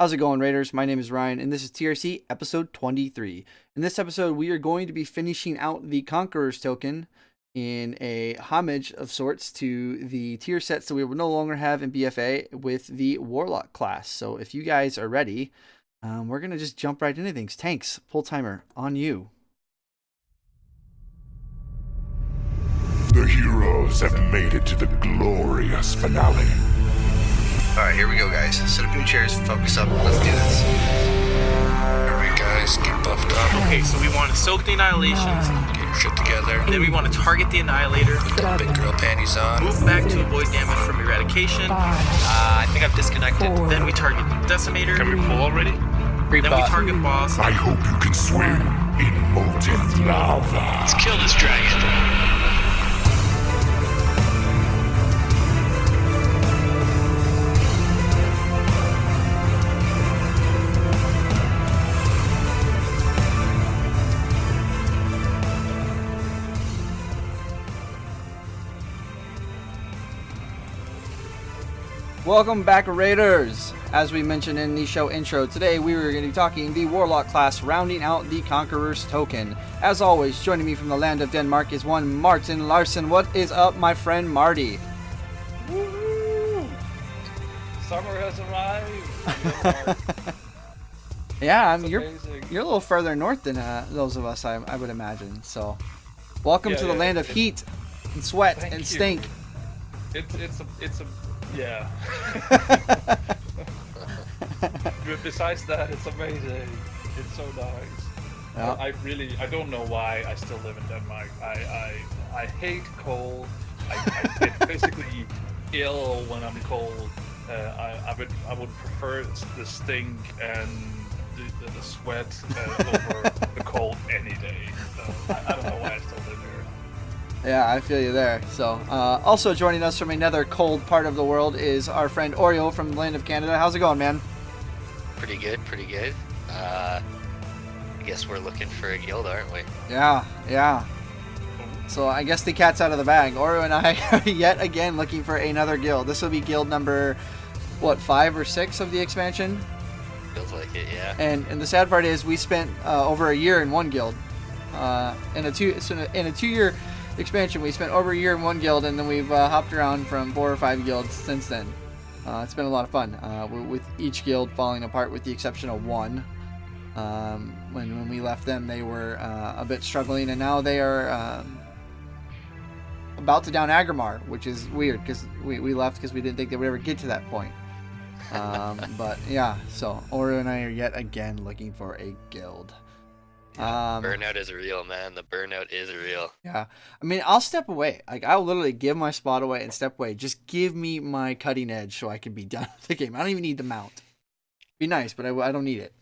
How's it going, Raiders? My name is Ryan, and this is TRC episode 23. In this episode, we are going to be finishing out the Conqueror's token in a homage of sorts to the tier sets that we will no longer have in BFA with the Warlock class. So if you guys are ready, we're going to just jump right into things. Tanks, pull timer on you. The heroes have made it to the glorious finale. Alright, here we go, guys. Set up your chairs, focus up, let's do this. Alright, guys, get buffed up. Okay, so we want to soak the annihilations, Get your shit together. then we want to target the annihilator, Put the big girl panties on. move back to avoid damage from eradication, I think I've disconnected. then we target the decimator, Can we pull already? then we target boss. I hope you can swim in molten lava. Let's kill this dragon. Welcome back, Raiders! As we mentioned in the show intro, today we were going to be talking the Warlock class, rounding out the Conqueror's token. As always, joining me from the land of Denmark is one Martin Larson. What is up, my friend Marty? Woo! Summer has arrived. Yeah, It's you're amazing. a little further north than those of us, I would imagine. So, welcome to the land of heat and sweat Thank and you. stink. It's a yeah. But besides that, it's amazing. It's so nice. Yeah. I don't know why I still live in Denmark. I hate cold. I get physically ill when I'm cold. I would prefer the stink and the sweat over the cold any day. So I don't know why I still live here. Yeah, I feel you there. So, also joining us from another cold part of the world is our friend Oreo from the land of Canada. How's it going, man? Pretty good, pretty good. I guess we're looking for a guild, aren't we? Yeah. So I guess the cat's out of the bag. Oreo and I are yet again looking for another guild. This will be guild number, 5 or 6 of the expansion? Feels like it, yeah. And the sad part is we spent over a year in one guild. In a 2-year expansion, we spent over a year in one guild, and then we've hopped around from 4 or 5 guilds since then. It's been a lot of fun, with each guild falling apart with the exception of one. When we left them, they were a bit struggling, and now they are about to down Agrimar, which is weird because we left because we didn't think they would ever get to that point. But yeah, so Oreo and I are yet again looking for a guild. Burnout is real, man. The burnout is real. Yeah, I mean, I'll step away. Like, I'll literally give my spot away and step away. Just give me my cutting edge so I can be done with the game. I don't even need the mount. Be nice, but I don't need it.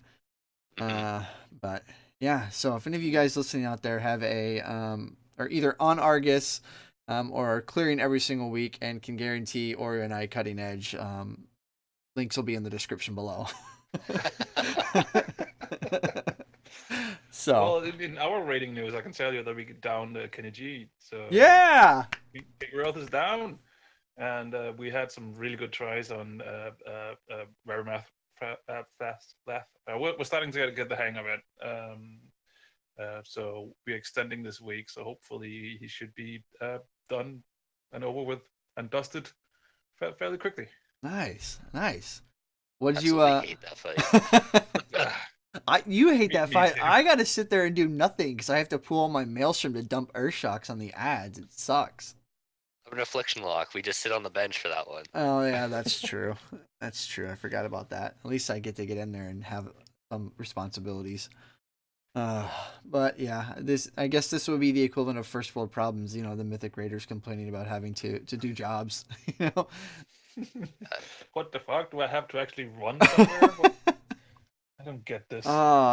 But yeah, so if any of you guys listening out there have a are either on Argus or are clearing every single week and can guarantee Oreo and I cutting edge, links will be in the description below. So Well, in our rating news, I can tell you that we get down to Kenny G. So yeah, Big Growth is down, and we had some really good tries on Rare Math Fast. We're starting to get the hang of it. So we're extending this week, so hopefully he should be done and over with and dusted fairly quickly. nice. What did Absolutely you hate that fight. You hate that Me fight. too. I gotta sit there and do nothing because I have to pull my Maelstrom to dump Earthshocks on the ads. It sucks. I'm an Affliction Lock. We just sit on the bench for that one. Oh yeah, that's true. That's true. I forgot about that. At least I get to get in there and have some responsibilities. But yeah, I guess this would be the equivalent of first world problems. You know, the Mythic Raiders complaining about having to do jobs. You know. What the fuck? Do I have to actually run somewhere? I don't get this.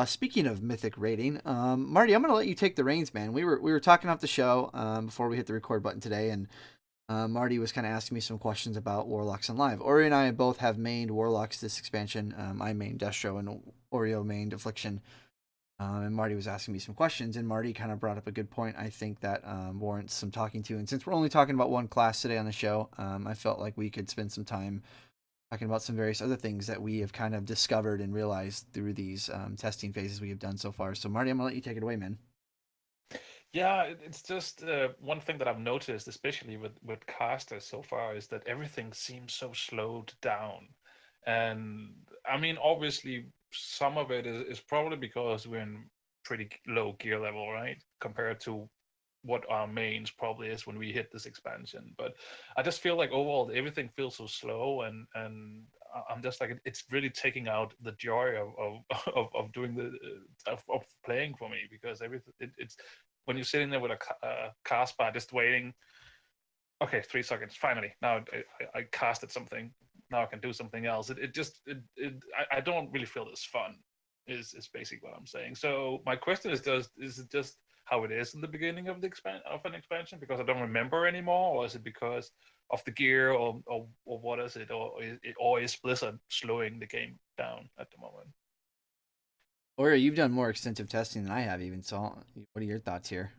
Speaking of Mythic rating, Marty, I'm gonna let you take the reins, man. We were talking off the show before we hit the record button today, and Marty was kind of asking me some questions about Warlocks and Live. Oreo and I both have mained Warlocks this expansion. I mained Destro and Oreo mained Affliction. And Marty was asking me some questions, and Marty kind of brought up a good point, I think, that warrants some talking to. And since we're only talking about one class today on the show, I felt like we could spend some time talking about some various other things that we have kind of discovered and realized through these testing phases we have done so far. So, Marty, I'm gonna let you take it away, man. Yeah, it's just one thing that I've noticed, especially with casters so far, is that everything seems so slowed down. And I mean, obviously, some of it is probably because we're in pretty low gear level, right? Compared to what our mains probably is when we hit this expansion. But I just feel like overall everything feels so slow, and I'm just like it's really taking out the joy of doing of playing for me, because everything it's when you're sitting there with a cast bar just waiting. Okay, 3 seconds. Finally, now I casted something. Now I can do something else. I don't really feel this fun. Is basically what I'm saying. So my question is it just how it is in the beginning of an expansion, because I don't remember anymore, or is it because of the gear, or what is it, or is Blizzard slowing the game down at the moment? Oreo, you've done more extensive testing than I have, even. So, what are your thoughts here?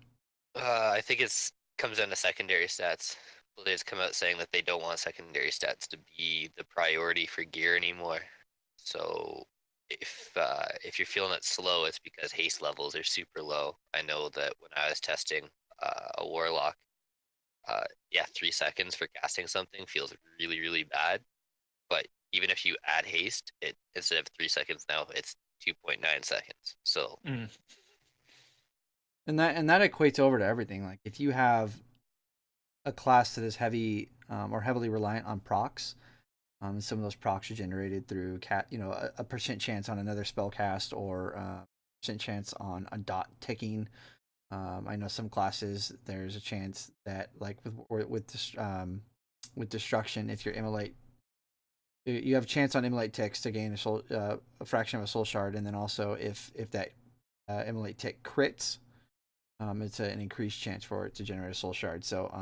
I think it's comes down to secondary stats. Blizzard's come out saying that they don't want secondary stats to be the priority for gear anymore. So if you're feeling it slow, it's because haste levels are super low. I know that when I was testing a Warlock, yeah, 3 seconds for casting something feels really, really bad. But even if you add haste, it instead of 3 seconds now, it's 2.9 seconds. So Mm. And that equates over to everything. Like if you have a class that is heavy or heavily reliant on procs, some of those procs are generated through a percent chance on another spell cast, or percent chance on a dot ticking. I know some classes there's a chance that, like with destruction, if you immolate, you have a chance on immolate ticks to gain a fraction of a soul shard, and then also if that immolate tick crits, it's an increased chance for it to generate a soul shard. So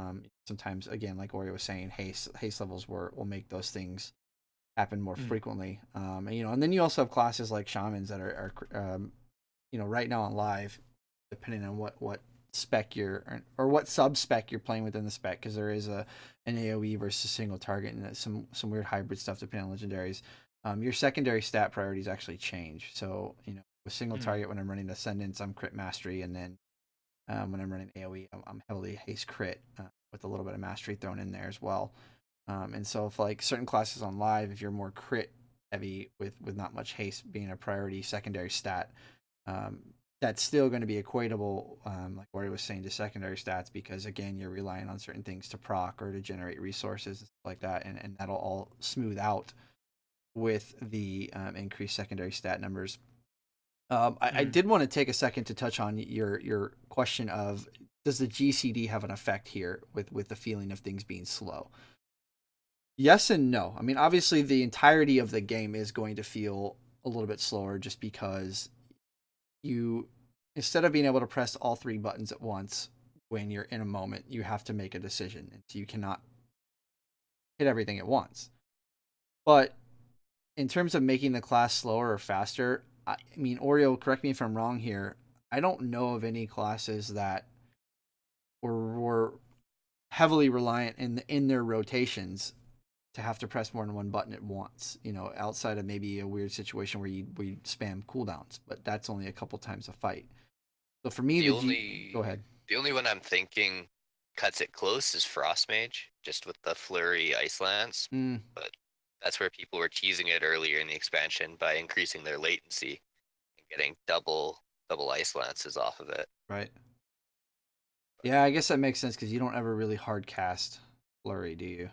sometimes, again, like Oreo was saying, haste levels will make those things happen more frequently. And then you also have classes like shamans that are right now on live, depending on what spec or what sub spec you're playing within the spec, because there is an AoE versus single target and some weird hybrid stuff depending on legendaries. Your secondary stat priorities actually change. So with single target, when I'm running Ascendance, I'm crit mastery, and then when I'm running AoE, I'm heavily haste crit with a little bit of mastery thrown in there as well. And so if like certain classes on live, if you're more crit heavy with not much haste being a priority secondary stat, that's still going to be equatable, like Warrior was saying, to secondary stats, because again, you're relying on certain things to proc or to generate resources and stuff like that, and that'll all smooth out with the increased secondary stat numbers. I did want to take a second to touch on your question of, does the GCD have an effect here with the feeling of things being slow? Yes and no. I mean, obviously the entirety of the game is going to feel a little bit slower, just because you, instead of being able to press all three buttons at once when you're in a moment, you have to make a decision, and so you cannot hit everything at once. But in terms of making the class slower or faster, I mean, Oreo, correct me if I'm wrong here, I don't know of any classes that were heavily reliant in their rotations to have to press more than one button at once, outside of maybe a weird situation where you spam cooldowns, but that's only a couple times a fight. So for me, go ahead. The only one I'm thinking cuts it close is Frost Mage, just with the flurry ice lance. But that's where people were teasing it earlier in the expansion by increasing their latency and getting double ice lances off of it. Right. Yeah, I guess that makes sense, because you don't ever really hard cast flurry, do you?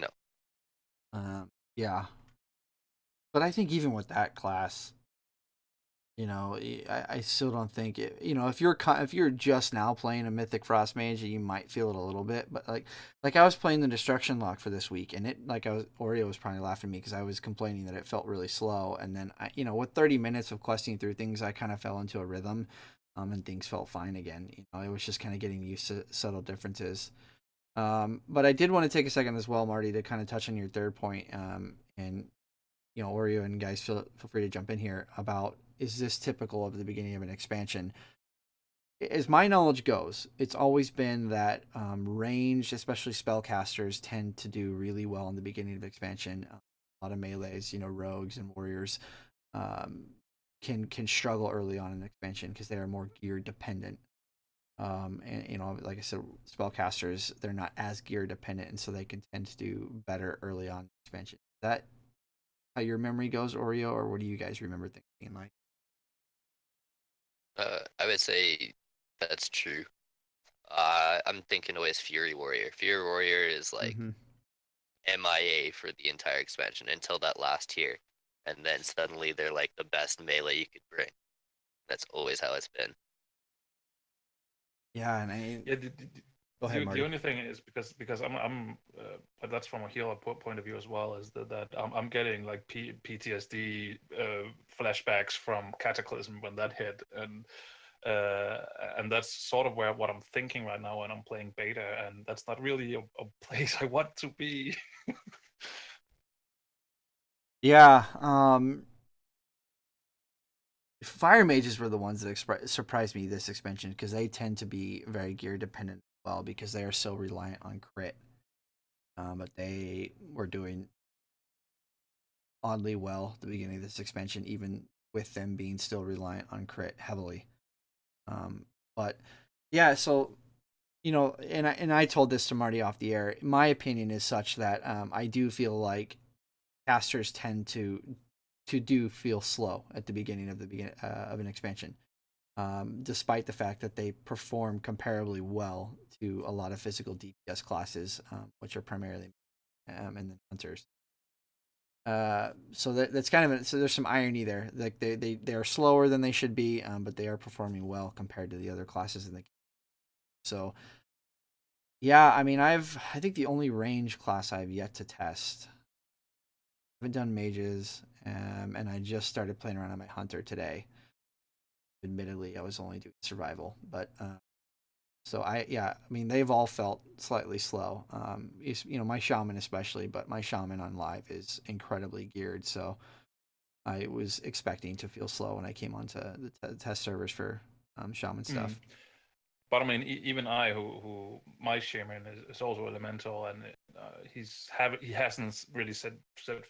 No. Yeah. But I think even with that class, I still don't think it. If you're just now playing a Mythic Frost Mage, you might feel it a little bit. But like I was playing the Destruction Lock for this week, and Oreo was probably laughing at me because I was complaining that it felt really slow. And then with 30 minutes of questing through things, I kind of fell into a rhythm, and things felt fine again. It was just kind of getting used to subtle differences. But I did want to take a second as well, Marty, to kind of touch on your third point. And Oreo and guys, feel free to jump in here about, is this typical of the beginning of an expansion? As my knowledge goes, it's always been that ranged, especially spellcasters, tend to do really well in the beginning of expansion. a lot of melees, rogues and warriors, can struggle early on in expansion because they are more gear dependent. And like I said, spellcasters, they're not as gear dependent, and so they can tend to do better early on in expansion. Is that how your memory goes, Oreo, or what do you guys remember things being like? I would say that's true. I'm thinking always Fury Warrior. Fury Warrior is like Mm-hmm. MIA for the entire expansion until that last tier, and then suddenly they're like the best melee you could bring. That's always how it's been. Yeah, and Yeah, go ahead, Marty. the only thing is because I'm but that's from a healer point of view as well, is that I'm getting like PTSD flashbacks from Cataclysm when that hit, and that's sort of what I'm thinking right now when I'm playing beta, and that's not really a place I want to be. Yeah, fire mages were the ones that surprised me this expansion because they tend to be very gear dependent as well because they are so reliant on crit. But they were doing oddly well at the beginning of this expansion, even with them being still reliant on crit heavily. But yeah, so and I told this to Marty off the air. My opinion is such that I do feel like casters tend to do feel slow at the beginning of an expansion, despite the fact that they perform comparably well to a lot of physical DPS classes, which are primarily and then hunters. So that's kind of so there's some irony there. Like they are slower than they should be, but they are performing well compared to the other classes in the game. So yeah, I mean I think the only range class I've yet to test. I haven't done mages, and I just started playing around on my hunter today. Admittedly, I was only doing survival, but so I mean they've all felt slightly slow. My shaman especially, but my shaman on live is incredibly geared, so I was expecting to feel slow when I came onto the test servers for shaman stuff. But I mean, even I, who my shaman is also elemental, and he hasn't really set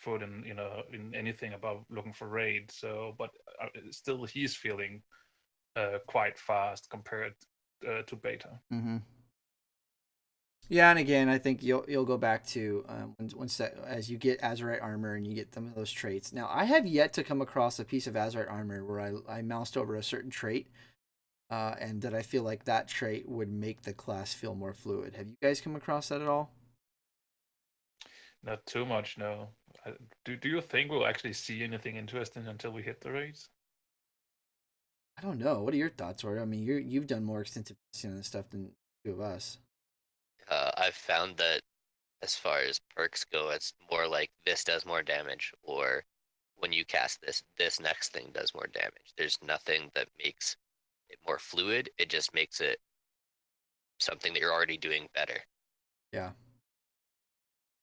foot in anything above looking for raid. So, but still, he's feeling quite fast compared to beta. Mm-hmm. Yeah, and again, I think you'll go back to once that as you get Azerite armor and you get some of those traits. Now, I have yet to come across a piece of Azerite armor where I moused over a certain trait, and that I feel like that trait would make the class feel more fluid. Have you guys come across that at all? Not too much, no. Do you think we'll actually see anything interesting until we hit the raids? I don't know. What are your thoughts, Rory? I mean, you've done more extensive testing on this stuff than two of us. I've found that as far as perks go, it's more like this does more damage, or when you cast this next thing does more damage. There's nothing that makes it more fluid. It just makes it something that you're already doing better. Yeah.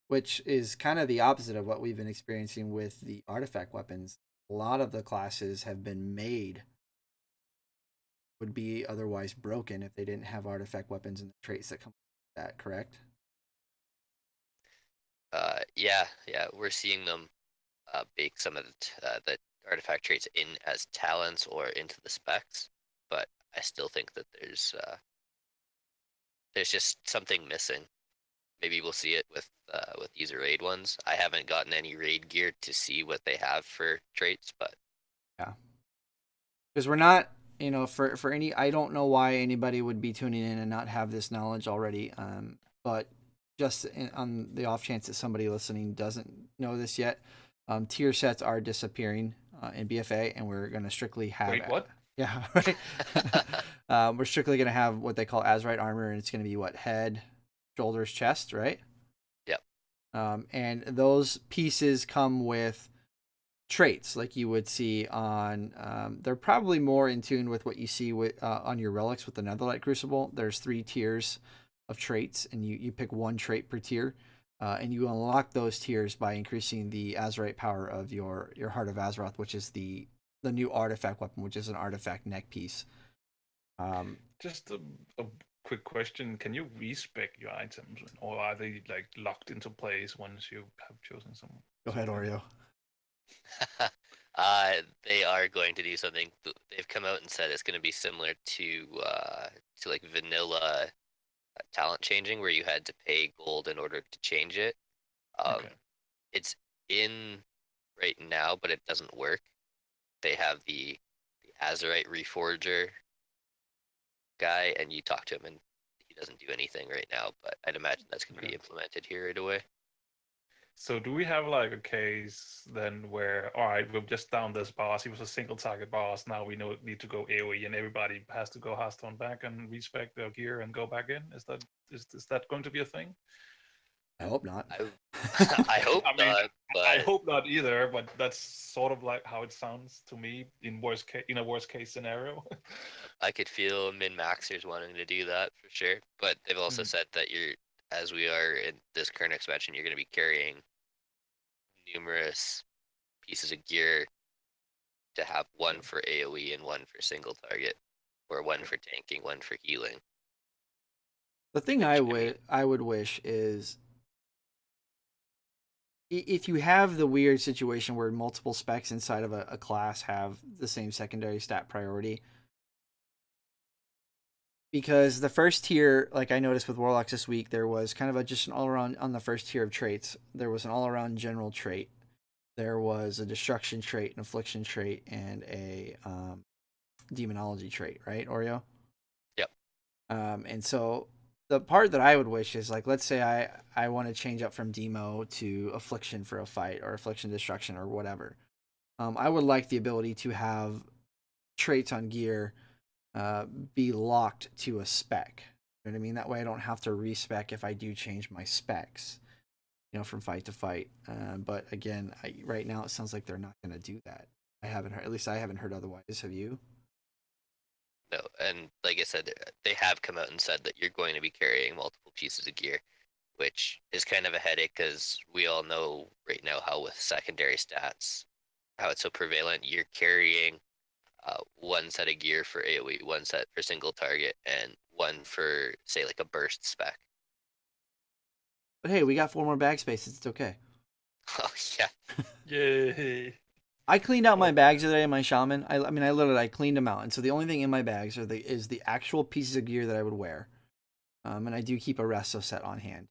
Which is kind of the opposite of what we've been experiencing with the artifact weapons. A lot of the classes have been made would be otherwise broken if they didn't have artifact weapons and the traits that come with that, correct? Yeah, we're seeing them bake some of the artifact traits in as talents or into the specs, but I still think that there's just something missing. Maybe we'll see it with these raid ones. I haven't gotten any raid gear to see what they have for traits, but yeah, because we're not, for any, I don't know why anybody would be tuning in and not have this knowledge already. But just on the off chance that somebody listening doesn't know this yet, tier sets are disappearing in BFA, and we're going to strictly have. Wait, what? Yeah, right. We're strictly going to have what they call Azerite armor, and it's going to be what, head, shoulders, chest, right? Yep. And those pieces come with traits like you would see on they're probably more in tune with what you see with on your relics with the Netherlight Crucible. There's 3 tiers of traits, and you pick 1 trait per tier, and you unlock those tiers by increasing the Azerite power of your Heart of Azeroth, which is the new artifact weapon, which is an artifact neck piece. Just a quick question: can you respec your items, or are they like locked into place once you have chosen some? Go ahead, Oreo. They are going to do something. They've come out and said it's going to be similar to like vanilla talent changing, where you had to pay gold in order to change it. Okay. It's in right now, but it doesn't work. They have the Azerite Reforger guy, and you talk to him, and he doesn't do anything right now. But I'd imagine that's going to be implemented here right away. So do we have like a case then where, all right, we've just downed this boss. He was a single target boss. Now we need to go AoE, and everybody has to go Hearthstone back and respec their gear and go back in. Is that going to be a thing? I hope not. I hope I mean, not. But I hope not either. But that's sort of like how it sounds to me in a worst case scenario. I could feel min-maxers wanting to do that for sure. But they've also said that as we are in this current expansion, you're going to be carrying numerous pieces of gear to have one for AoE and one for single target, or one for tanking, one for healing. The thing I would wish is if you have the weird situation where multiple specs inside of a class have the same secondary stat priority, because the first tier, like I noticed with Warlocks this week, there was kind of just an all-around on the first tier of traits. There was an all-around general trait. There was a destruction trait, an affliction trait, and a demonology trait, right, Oreo? Yep. And so the part that I would wish is, like, let's say I want to change up from demo to affliction for a fight, or affliction destruction, or whatever. I would like the ability to have traits on gear be locked to a spec. You know what I mean? That way I don't have to respec if I do change my specs, from fight to fight. But again, right now it sounds like they're not going to do that. I haven't heard, at least I haven't heard otherwise. Have you? No, and like I said, they have come out and said that you're going to be carrying multiple pieces of gear, which is kind of a headache because we all know right now how with secondary stats, how it's so prevalent. You're carrying one set of gear for AoE, one set for single target, and one for, say, like a burst spec. But hey, we got 4 more bag spaces. It's okay. Oh, yeah. Yay. I cleaned out my bags today in my shaman. I mean, I cleaned them out, and so the only thing in my bags is the actual pieces of gear that I would wear, and I do keep a resto set on hand.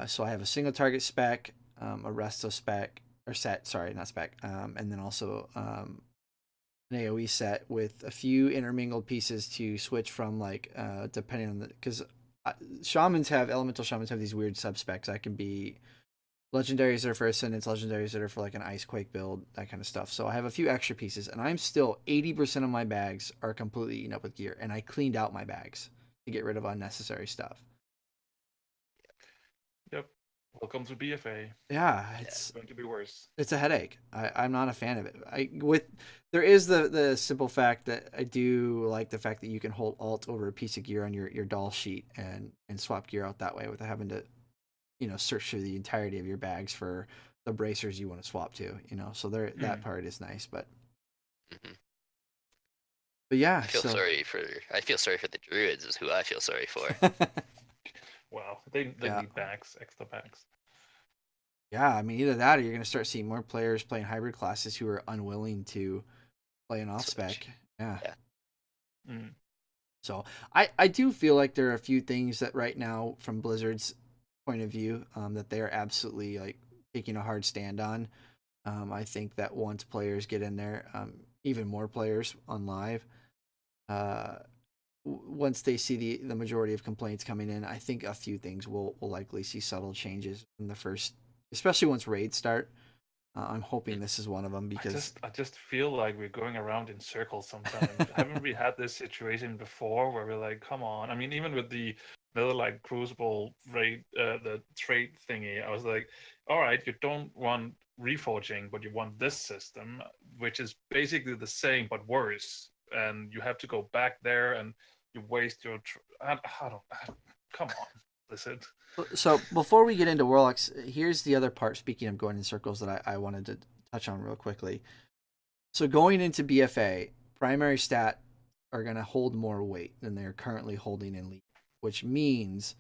So I have a single target spec, a resto spec or set, sorry, not spec, and then also an AOE set with a few intermingled pieces to switch from, like, depending on because elemental shamans have these weird sub specs. I can be legendaries that are for Ascendants, legendaries that are for like an Ice Quake build, that kind of stuff. So I have a few extra pieces, and I'm still 80% of my bags are completely eaten up with gear, and I cleaned out my bags to get rid of unnecessary stuff. Yep. Welcome to BFA. Yeah, it's going to be worse. It's a headache. I'm not a fan of it. There is the simple fact that I do like the fact that you can hold Alt over a piece of gear on your doll sheet and swap gear out that way without having to search through the entirety of your bags for the bracers you want to swap to, so that part is nice, but yeah, I feel sorry for the druids is who I feel sorry for. Wow, they need bags, extra bags. Yeah, I mean, either that or you're going to start seeing more players playing hybrid classes who are unwilling to play an off spec. Yeah. So I do feel like there are a few things that right now, from Blizzard's point of view, that they are absolutely like taking a hard stand on. I think that once players get in there, even more players on live, once they see the majority of complaints coming in, I think a few things will likely see subtle changes in the first, especially once raids start. I'm hoping this is one of them, because I just feel like we're going around in circles sometimes. Haven't we had this situation before where we're like, come on? I mean, even with the like Crucible raid, the trade thingy, I was like, all right, you don't want reforging, but you want this system, which is basically the same but worse, and you have to go back there and you waste your. Come on, listen. So before we get into Warlocks, here's the other part, speaking of going in circles, that I wanted to touch on real quickly. So going into BFA, primary stat are going to hold more weight than they're currently holding in Legion, which means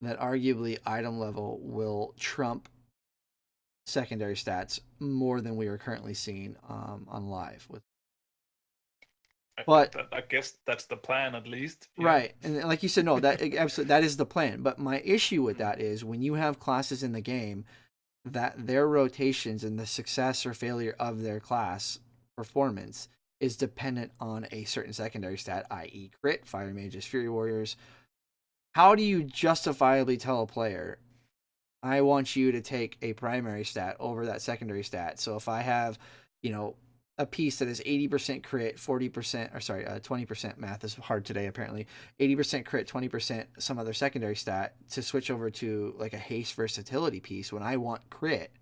that arguably item level will trump secondary stats more than we are currently seeing on live. But I guess that's the plan, at least. Yeah. right, and like you said, no, that absolutely that is the plan. But my issue with that is when you have classes in the game that their rotations and the success or failure of their class performance is dependent on a certain secondary stat, i.e., crit, fire mages, fury warriors. How do you justifiably tell a player, I want you to take a primary stat over that secondary stat? So if I have, a piece that is 80% crit, 40%, or sorry, 20%, math is hard today apparently, 80% crit, 20% some other secondary stat, to switch over to like a haste versatility piece when I want crit.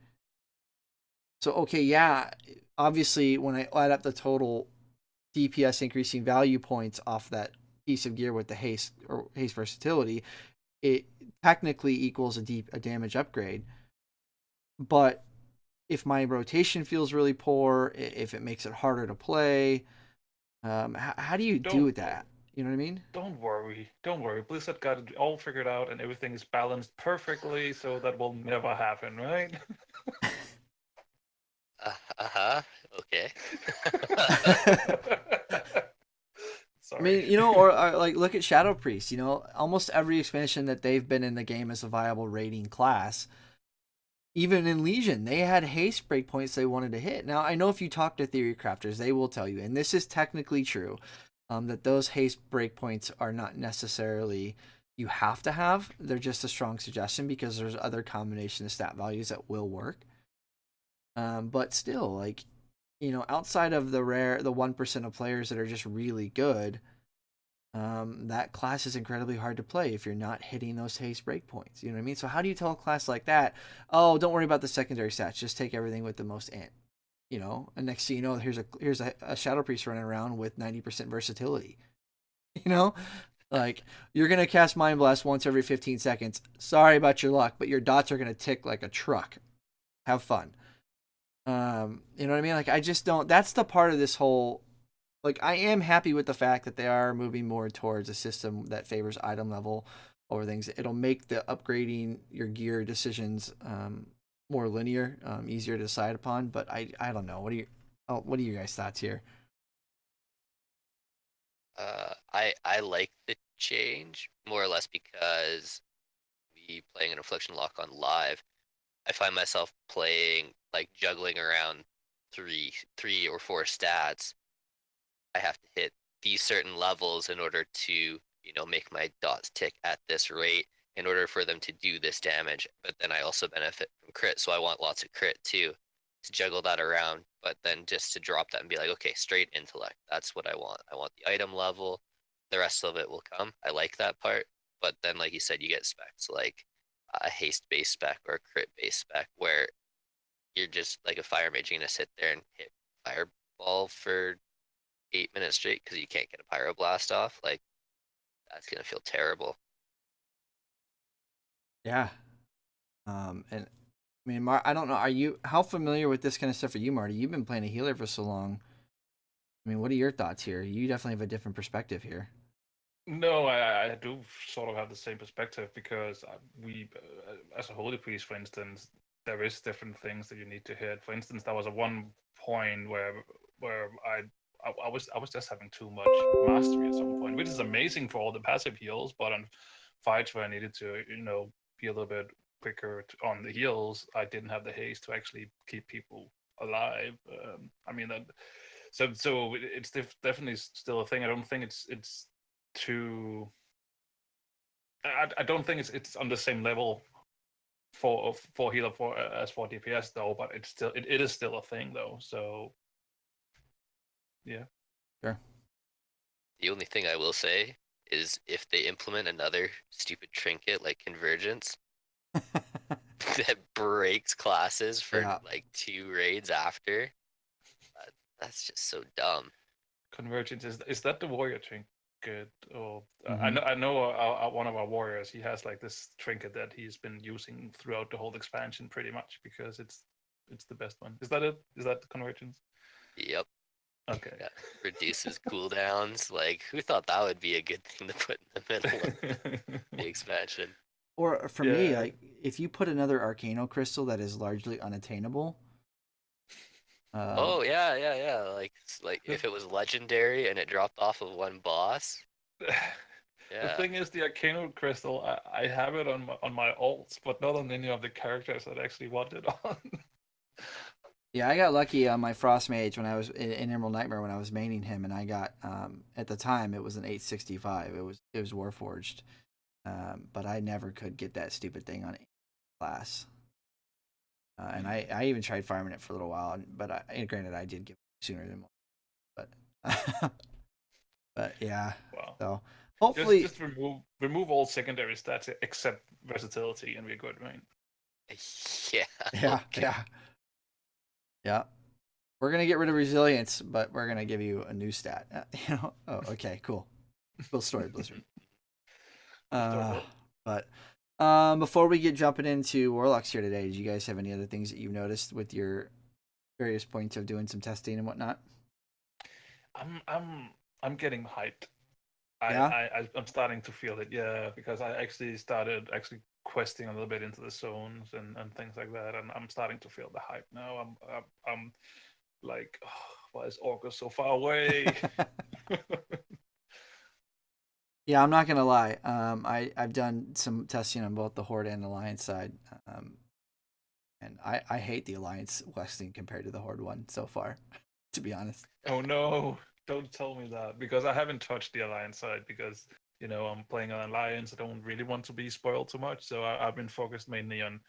So, okay, yeah, obviously when I add up the total DPS increasing value points off that piece of gear with the haste or haste versatility, it technically equals a damage upgrade. But if my rotation feels really poor, if it makes it harder to play, how do you do that? You know what I mean? Don't worry. Blizzard got it all figured out, and everything is balanced perfectly, so that will never happen, right? Okay. I mean, or like look at Shadow Priest. Almost every expansion that they've been in the game as a viable raiding class. Even in Legion, they had haste breakpoints they wanted to hit. Now, I know if you talk to theory crafters, they will tell you, and this is technically true, that those haste breakpoints are not necessarily you have to have. They're just a strong suggestion because there's other combination of stat values that will work. But still, like, outside of the 1% of players that are just really good, that class is incredibly hard to play if you're not hitting those haste breakpoints. You know what I mean? So how do you tell a class like that, oh, don't worry about the secondary stats, just take everything with the most int? And next thing you know, here's a Shadow Priest running around with 90% versatility. Like, you're gonna cast Mind Blast once every 15 seconds. Sorry about your luck, but your dots are gonna tick like a truck. Have fun. You know what I mean? Like, I just don't. That's the part of this whole. Like, I am happy with the fact that they are moving more towards a system that favors item level over things. It'll make the upgrading your gear decisions more linear, easier to decide upon. But I don't know. What are your guys' thoughts here? I like the change more or less because me playing an Affliction Lock on live, I find myself playing like juggling around three or four stats. I have to hit these certain levels in order to, make my dots tick at this rate in order for them to do this damage. But then I also benefit from crit, so I want lots of crit too, to juggle that around. But then just to drop that and be like, okay, straight intellect. That's what I want. I want the item level. The rest of it will come. I like that part. But then, like you said, you get specs like a haste-based spec or a crit-based spec where you're just like a fire mage, you're going to sit there and hit fireball for 8 minutes straight because you can't get a pyroblast off. Like, that's gonna feel terrible. Yeah. And I mean, I don't know. How familiar with this kind of stuff are you, Marty? You've been playing a healer for so long. I mean, what are your thoughts here? You definitely have a different perspective here. No, I do sort of have the same perspective because we, as a holy priest, for instance, there is different things that you need to hit. For instance, there was a one point where I was just having too much mastery at some point, which is amazing for all the passive heals, but on fights where I needed to, be a little bit quicker on the heals, I didn't have the haste to actually keep people alive. I mean that. So it's definitely still a thing. I don't think it's too. I don't think it's on the same level for healer as for DPS though, but it is still a thing though. So yeah. Sure. The only thing I will say is if they implement another stupid trinket like convergence that breaks classes for like 2 raids after, that's just so dumb. Convergence is that the warrior trinket? Or I know one of our warriors, he has like this trinket that he's been using throughout the whole expansion pretty much because it's the best one. Is that it? Is that the convergence? Yep. Okay. Yeah, reduces cooldowns. Like, who thought that would be a good thing to put in the middle of the expansion? Or for me, Yeah. like if you put another Arcano crystal that is largely unattainable, Oh yeah. Like if it was legendary and it dropped off of one boss. The Yeah. thing is, the Arcano Crystal, I have it on my alts, but not on any of the characters that I actually want it on. yeah, I got lucky on my Frost Mage when I was in Emerald Nightmare when I was maining him, and I got at the time it was an 865. It was Warforged, but I never could get that stupid thing on any class. And I even tried farming it for a little while, but granted I did get it sooner than most. But but yeah, Wow. so hopefully Just remove all secondary stats except versatility, and we're good, right? Yeah. yeah Okay. yeah. We're gonna get rid of resilience, but we're gonna give you a new stat. Oh, okay, cool story, Blizzard. But before we get jumping into Warlocks here today, do you guys have any other things that you've noticed with your various points of doing some testing and whatnot? I'm getting hyped. Yeah. I'm starting to feel it, yeah, because I actually started questing a little bit into the zones and things like that, and I'm starting to feel the hype now. I'm like, oh, why is Orca so far away? Yeah, I'm not gonna lie. I've done some testing on both the Horde and Alliance side, and I hate the Alliance questing compared to the Horde one so far, to be honest. Oh no, don't tell me that, because I haven't touched the Alliance side because I'm playing on Alliance. I don't really want to be spoiled too much, so I've been focused mainly on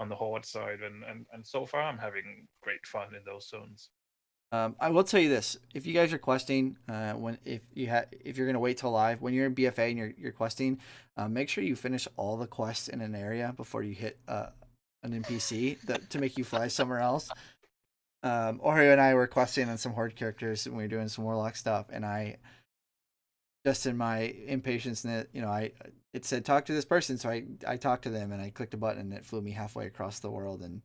the Horde side, and so far I'm having great fun in those zones. I will tell you this: if you guys are questing, if you're gonna wait till live, when you're in BFA and you're questing, make sure you finish all the quests in an area before you hit an NPC to make you fly somewhere else. Oreo and I were questing on some Horde characters and we were doing some Warlock stuff, and I, just in my impatience, it said talk to this person, so I talked to them and I clicked a button and it flew me halfway across the world, and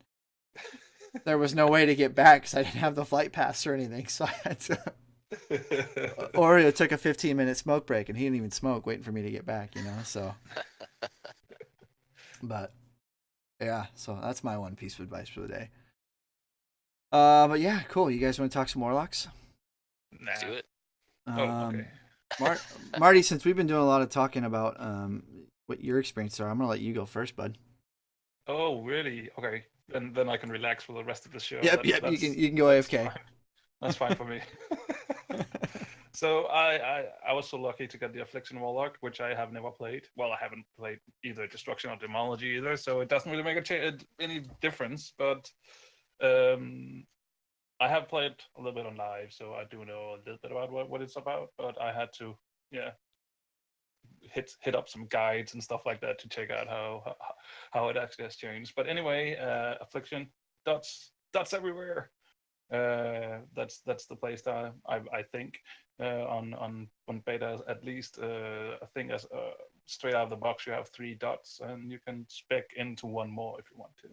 there was no way to get back because I didn't have the flight pass or anything, so I had to. Oreo took a 15-minute smoke break and he didn't even smoke, waiting for me to get back. So. But yeah, so that's my one piece of advice for the day. But yeah, cool. You guys want to talk some Warlocks? Nah. Do it. Okay. Marty, since we've been doing a lot of talking about what your experiences are, I'm gonna let you go first, bud. Oh, really? Okay. Then I can relax for the rest of the show. Yep. You can go AFK. Fine. That's fine for me. So I was so lucky to get the Affliction Warlock, which I have never played. Well, I haven't played either Destruction or Demology either, so it doesn't really make any difference. But I have played a little bit on live, so I do know a little bit about what it's about. But I had to, hit up some guides and stuff like that to check out how it actually has changed. But anyway, Affliction, dots everywhere. That's the play style, I think, on beta at least. I think as straight out of the box you have 3 dots and you can spec into one more if you want to.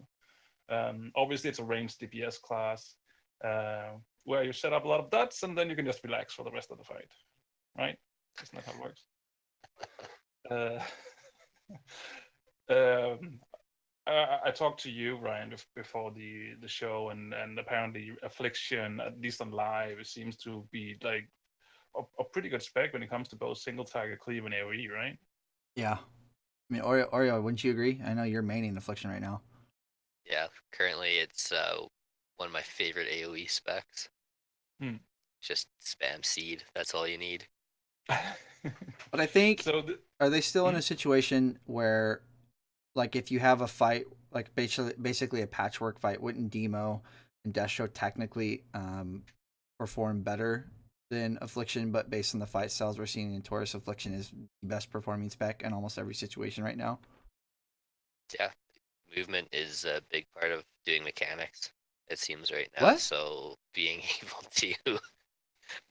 Obviously it's a ranged DPS class where you set up a lot of dots and then you can just relax for the rest of the fight, right? Isn't that how it works? I talked to you, Ryan, before the show, and apparently Affliction, at least on live, it seems to be like a pretty good spec when it comes to both single target cleave and AoE, right? Yeah. I mean, Oreo, wouldn't you agree? I know you're maining Affliction right now. Yeah, currently it's one of my favorite AoE specs. Just spam seed. That's all you need. But I think, are they still in a situation where, like, if you have a fight, like basically a patchwork fight, wouldn't Demo and Destro technically perform better than Affliction? But based on the fight styles we're seeing in Taurus, Affliction is the best performing spec in almost every situation right now. Yeah, movement is a big part of doing mechanics, it seems right now. What? So being able to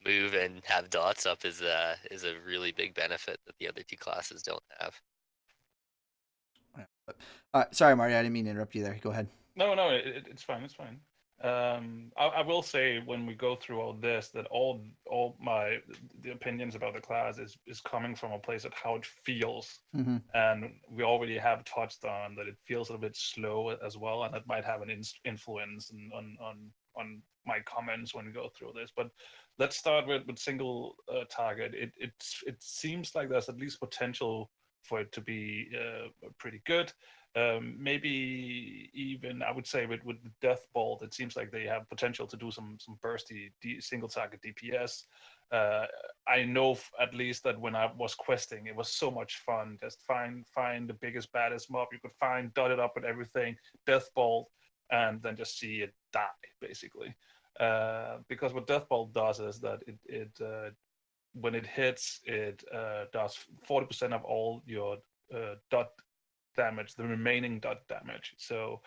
move and have dots up is a really big benefit that the other 2 classes don't have. Sorry, Marty, I didn't mean to interrupt you there. Go ahead. No, it's fine. It's fine. I will say when we go through all this that all the opinions about the class is coming from a place of how it feels, Mm-hmm. and we already have touched on that it feels a little bit slow as well, and that might have an influence on my comments when we go through this. But let's start with single target. It seems like there's at least potential for it to be pretty good. Maybe even I would say with the Death Bolt, it seems like they have potential to do some bursty single target DPS. I know at least that when I was questing, it was so much fun. Just find the biggest baddest mob you could find, dot it up with everything, Death Bolt, and then just see it die basically. Because what Death Bolt does is that it when it hits, it does 40% of all your dot damage, the remaining dot damage. So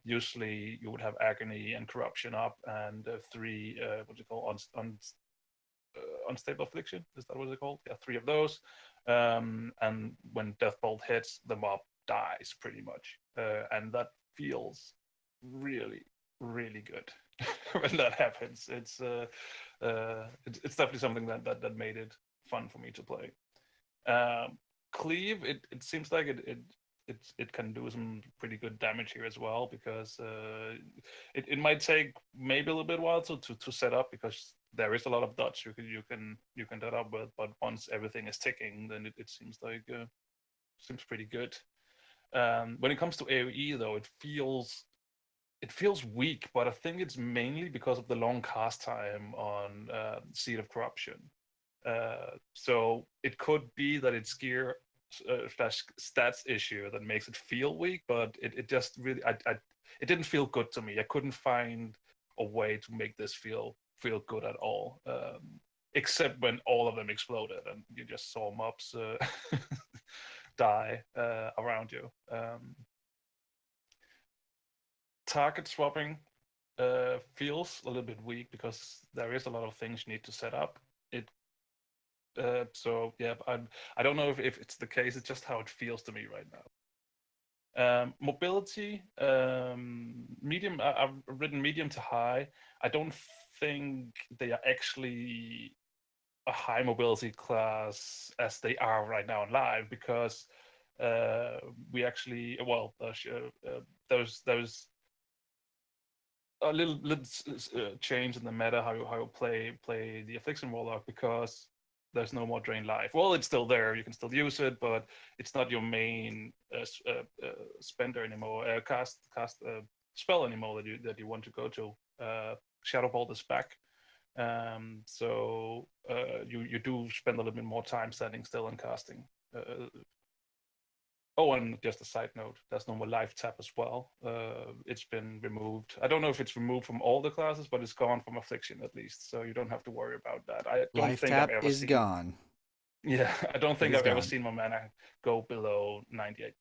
usually you would have agony and corruption up, and 3 what do you call unstable affliction, is that what it's called? Yeah, 3 of those. And when Death Bolt hits, the mob dies pretty much, and that feels really good when that happens. It's definitely something that made it fun for me to play. Cleave, it seems like it can do some pretty good damage here as well, because it might take maybe a little bit while to set up, because there is a lot of dots you can dot up with, but once everything is ticking, then it seems like seems pretty good. When it comes to AoE though, it feels weak, but I think it's mainly because of the long cast time on Seed of Corruption. So it could be that it's gear slash stats issue that makes it feel weak, but it just really it didn't feel good to me. I couldn't find a way to make this feel good at all, except when all of them exploded and you just saw mobs die around you. Target swapping feels a little bit weak because there is a lot of things you need to set up. So yeah, I don't know if it's the case. It's just how it feels to me right now. Mobility, medium. I've written medium to high. I don't think they are actually a high mobility class as they are right now in live, because we actually there's a little change in the meta how you play the Affliction Warlock, because there's no more drain life. Well, it's still there, you can still use it, but it's not your main spender anymore, cast spell anymore that you want to go to. Shadow Bolt is back, so you do spend a little bit more time standing still and casting. Oh, and just a side note, there's no more life tap as well. It's been removed. I don't know if it's removed from all the classes, but it's gone from Affliction at least, so you don't have to worry about that. I don't Life think tap I've ever is seen. gone. Yeah, I don't think is I've ever gone. seen my mana go below 98%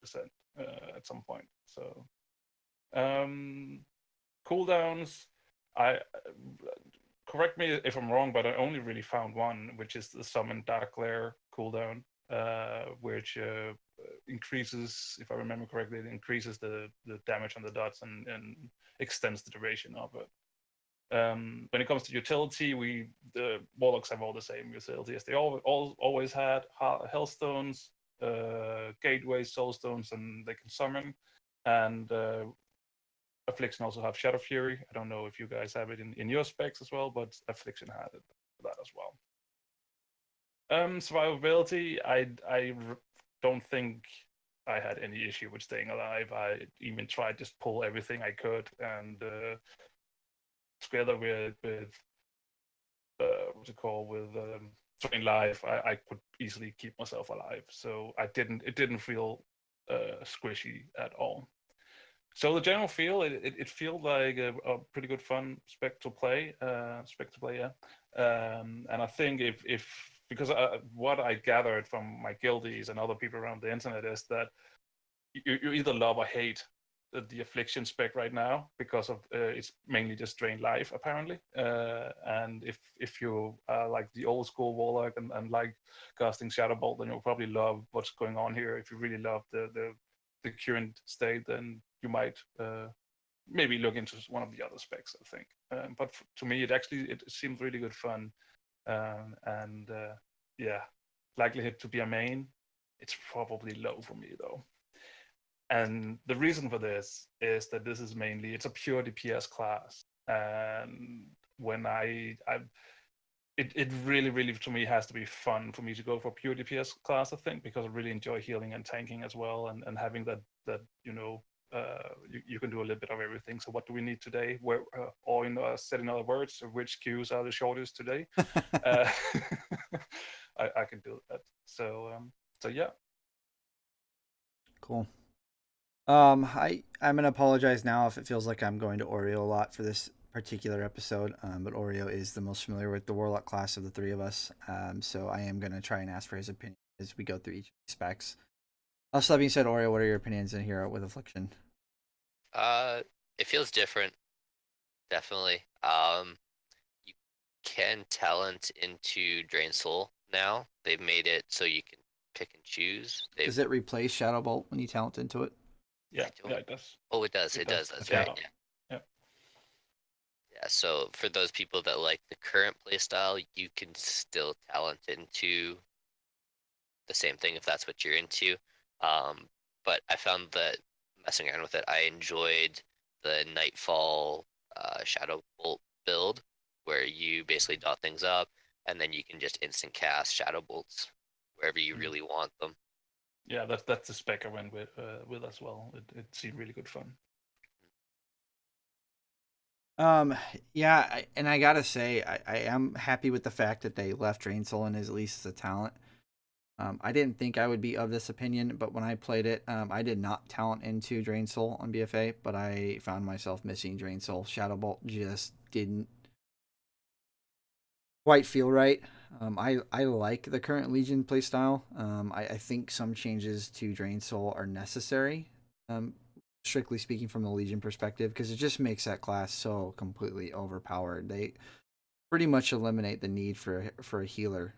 at some point. So, cooldowns. Correct me if I'm wrong, but I only really found one, which is the Summon Dark Glare cooldown, which increases, if I remember correctly, it increases the damage on the dots and extends the duration of it. When it comes to utility, the Warlocks have all the same utility as they always had: Hellstones, Gateways, Soulstones, and they can summon. And Affliction also have Shadow Fury. I don't know if you guys have it in your specs as well, but Affliction had it for that as well. Survivability, I don't think I had any issue with staying alive. I even tried just pull everything I could, and together with what's it called, with Drain Life, I could easily keep myself alive. So it didn't feel squishy at all. So the general feel, it felt like a pretty good fun spec to play, yeah. And I think because what I gathered from my guildies and other people around the internet is that you either love or hate the Affliction spec right now, because of it's mainly just Drain Life apparently. And if you like the old school Warlock and like casting Shadow Bolt, then you'll probably love what's going on here. If you really love the current state, then you might maybe look into one of the other specs, I think. But to me, it seems really good fun, and yeah, likelihood to be a main, it's probably low for me though. And the reason for this is that this is mainly, it's a pure DPS class, and when it really to me has to be fun for me to go for pure DPS class, I think, because I really enjoy healing and tanking as well, and having that you can do a little bit of everything. So what do we need today? Where, or said in other words, which queues are the shortest today? I can do that. So yeah. Cool. I'm gonna apologize now if it feels like I'm going to Oreo a lot for this particular episode. But Oreo is the most familiar with the Warlock class of the three of us. So I am gonna try and ask for his opinion as we go through each of the specs. Also, that being said, Oreo, what are your opinions in here with Affliction? It feels different, definitely. You can talent into Drain Soul now. They've made it so you can pick and choose. Does it replace Shadow Bolt when you talent into it? Yeah, it does. Oh, it does. It does. That's right. Yeah. Yeah. So for those people that like the current playstyle, you can still talent into the same thing if that's what you're into. But I found that messing around with it, I enjoyed the Nightfall Shadow Bolt build, where you basically dot things up, and then you can just instant cast Shadow Bolts wherever you really want them. Yeah, that's the spec I went with as well. It seemed really good fun. Yeah, and I gotta say, I am happy with the fact that they left Drain Soul in at least as a talent. I didn't think I would be of this opinion, but when I played it, I did not talent into Drain Soul on BFA, but I found myself missing Drain Soul. Shadow Bolt just didn't quite feel right. I like the current Legion playstyle. I think some changes to Drain Soul are necessary, strictly speaking from the Legion perspective, because it just makes that class so completely overpowered. They pretty much eliminate the need for a healer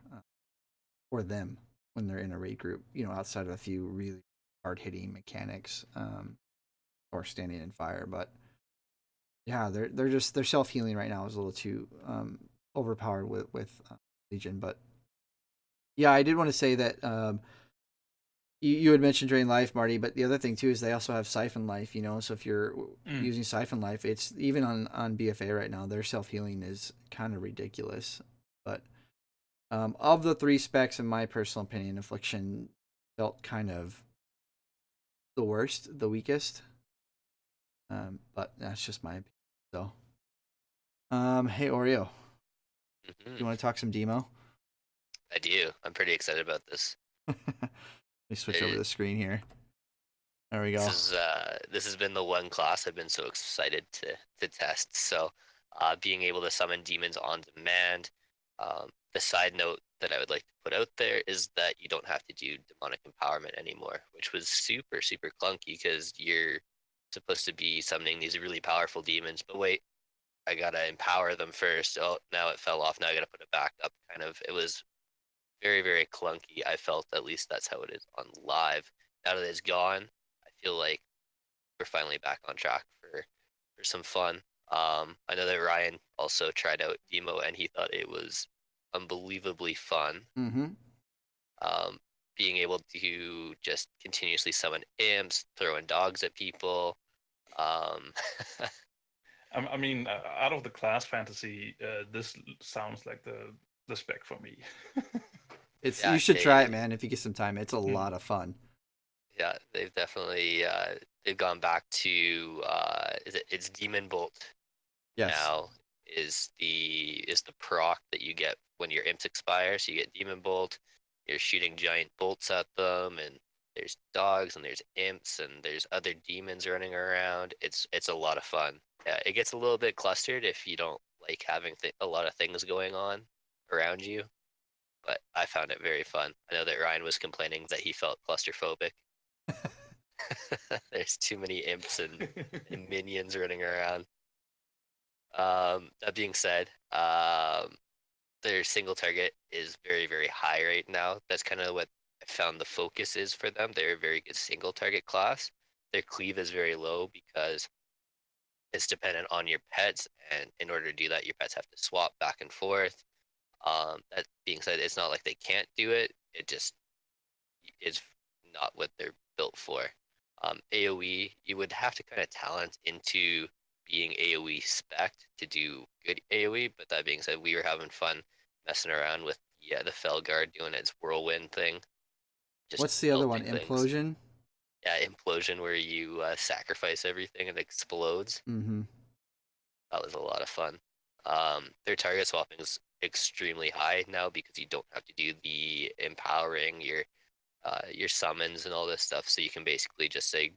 for them when they're in a raid group, outside of a few really hard-hitting mechanics, or standing in fire. But yeah, they're self-healing right now is a little too overpowered with Legion. But yeah, I did want to say that you had mentioned Drain Life, Marty, but the other thing too is they also have Siphon Life, so if you're using Siphon Life, it's even on BFA right now, their self-healing is kind of ridiculous. But of the three specs, in my personal opinion, Affliction felt kind of the worst, the weakest. But that's just my opinion. So, hey Oreo, you want to talk some demo? I do. I'm pretty excited about this. Let me switch over the screen here. There we go. This has been the one class I've been so excited to test. So, being able to summon demons on demand. The side note that I would like to put out there is that you don't have to do demonic empowerment anymore, which was super clunky because you're supposed to be summoning these really powerful demons. But wait, I gotta empower them first. Oh, now it fell off. Now I gotta put it back up. It was very clunky. I felt, at least that's how it is on live. Now that it's gone, I feel like we're finally back on track for some fun. I know that Ryan also tried out demo and he thought it was unbelievably fun. Being able to just continuously summon imps, throwing dogs at people. I mean, out of the class fantasy, this sounds like the spec for me. You should try it, man. If you get some time, it's a lot of fun. Yeah, they've definitely they've gone back to it's Demon Bolt. Yes. Now is the proc that you get when your imps expire. So you get Demon Bolt. You're shooting giant bolts at them, and there's dogs, and there's imps, and there's other demons running around. It's a lot of fun. Yeah, it gets a little bit clustered if you don't like having a lot of things going on around you, but I found it very fun. I know that Ryan was complaining that he felt claustrophobic. There's too many imps and minions running around. That being said, their single target is very high right now. That's kind of what I found the focus is for them. They're a very good single target class. Their cleave is very low because it's dependent on your pets, and in order to do that, your pets have to swap back and forth. That being said, it's not like they can't do it. It just is not what they're built for. AoE, you would have to kind of talent into being AoE spec to do good AoE. But that being said, we were having fun messing around with the Felguard doing its whirlwind thing, just What's the other one? melting things. Implosion. Yeah, implosion where you sacrifice everything and it explodes. Mm-hmm. That was a lot of fun. Their target swapping is extremely high now because you don't have to do the empowering your summons and all this stuff. So you can basically just say,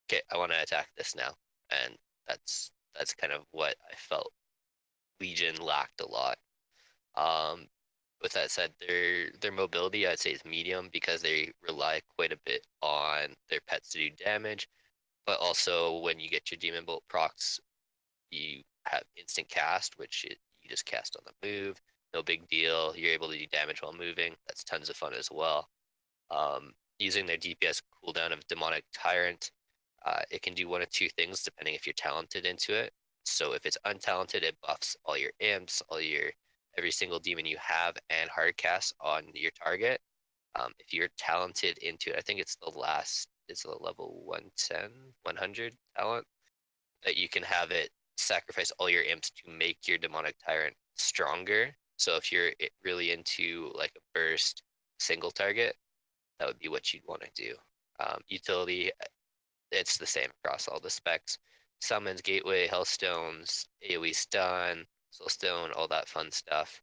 "Okay, I want to attack this now," and that's kind of what I felt Legion lacked a lot. Um, with that said, their mobility I'd say is medium because they rely quite a bit on their pets to do damage. But also when you get your Demon Bolt procs, you have instant cast, which you just cast on the move. No big deal. You're able to do damage while moving. That's tons of fun as well. Using their DPS cooldown of Demonic Tyrant, it can do one of two things depending if you're talented into it. So if it's untalented, it buffs all your imps, every single demon you have, and hard cast on your target. If you're talented into it, I think it's it's a level 110, 100 talent, that you can have it sacrifice all your imps to make your Demonic Tyrant stronger. So if you're really into like a burst single target, that would be what you'd want to do. Utility, it's the same across all the specs. Summons, Gateway, Hellstones, AoE Stun, Soulstone, all that fun stuff.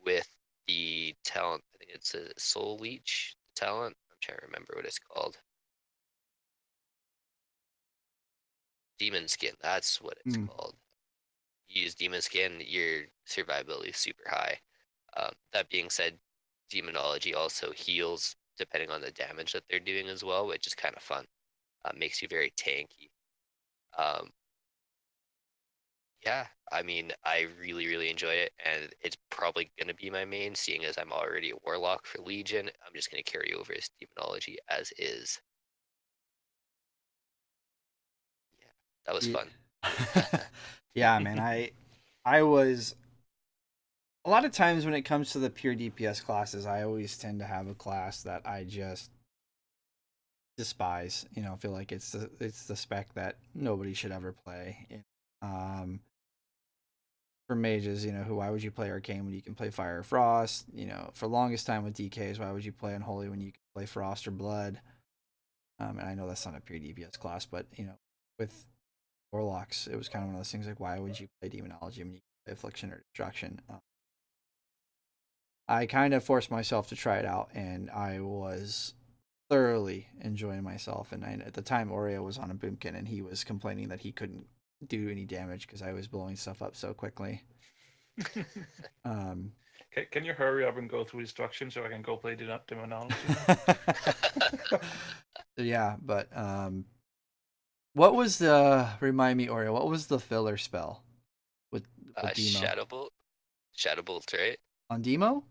With the talent, I think it's a Soul Leech talent. I'm trying to remember what it's called. Demon Skin, that's what it's called. You use Demon Skin, your survivability is super high. That being said, Demonology also heals depending on the damage that they're doing as well, which is kind of fun. Makes you very tanky. Yeah, I mean, I really, really enjoy it, and it's probably going to be my main, seeing as I'm already a Warlock for Legion. I'm just going to carry over his Demonology as is. Yeah, that was fun. Yeah, man. I was a lot of times when it comes to the pure DPS classes, I always tend to have a class that I just despise. I feel like it's the spec that nobody should ever play. For mages, why would you play Arcane when you can play Fire or Frost? For longest time with DKs, why would you play Unholy when you can play Frost or Blood? And I know that's not a pure DPS class, but with Warlocks, it was kind of one of those things like, why would you play Demonology when you can play Affliction or Destruction? I kind of forced myself to try it out, and I was thoroughly enjoying myself. And at the time, Oreo was on a boomkin, and he was complaining that he couldn't do any damage because I was blowing stuff up so quickly. Can you hurry up and go through destruction so I can go play Demonology? Yeah, but what was the remind me, Oreo? What was the filler spell with Demo? Shadowbolt, right? On Demo?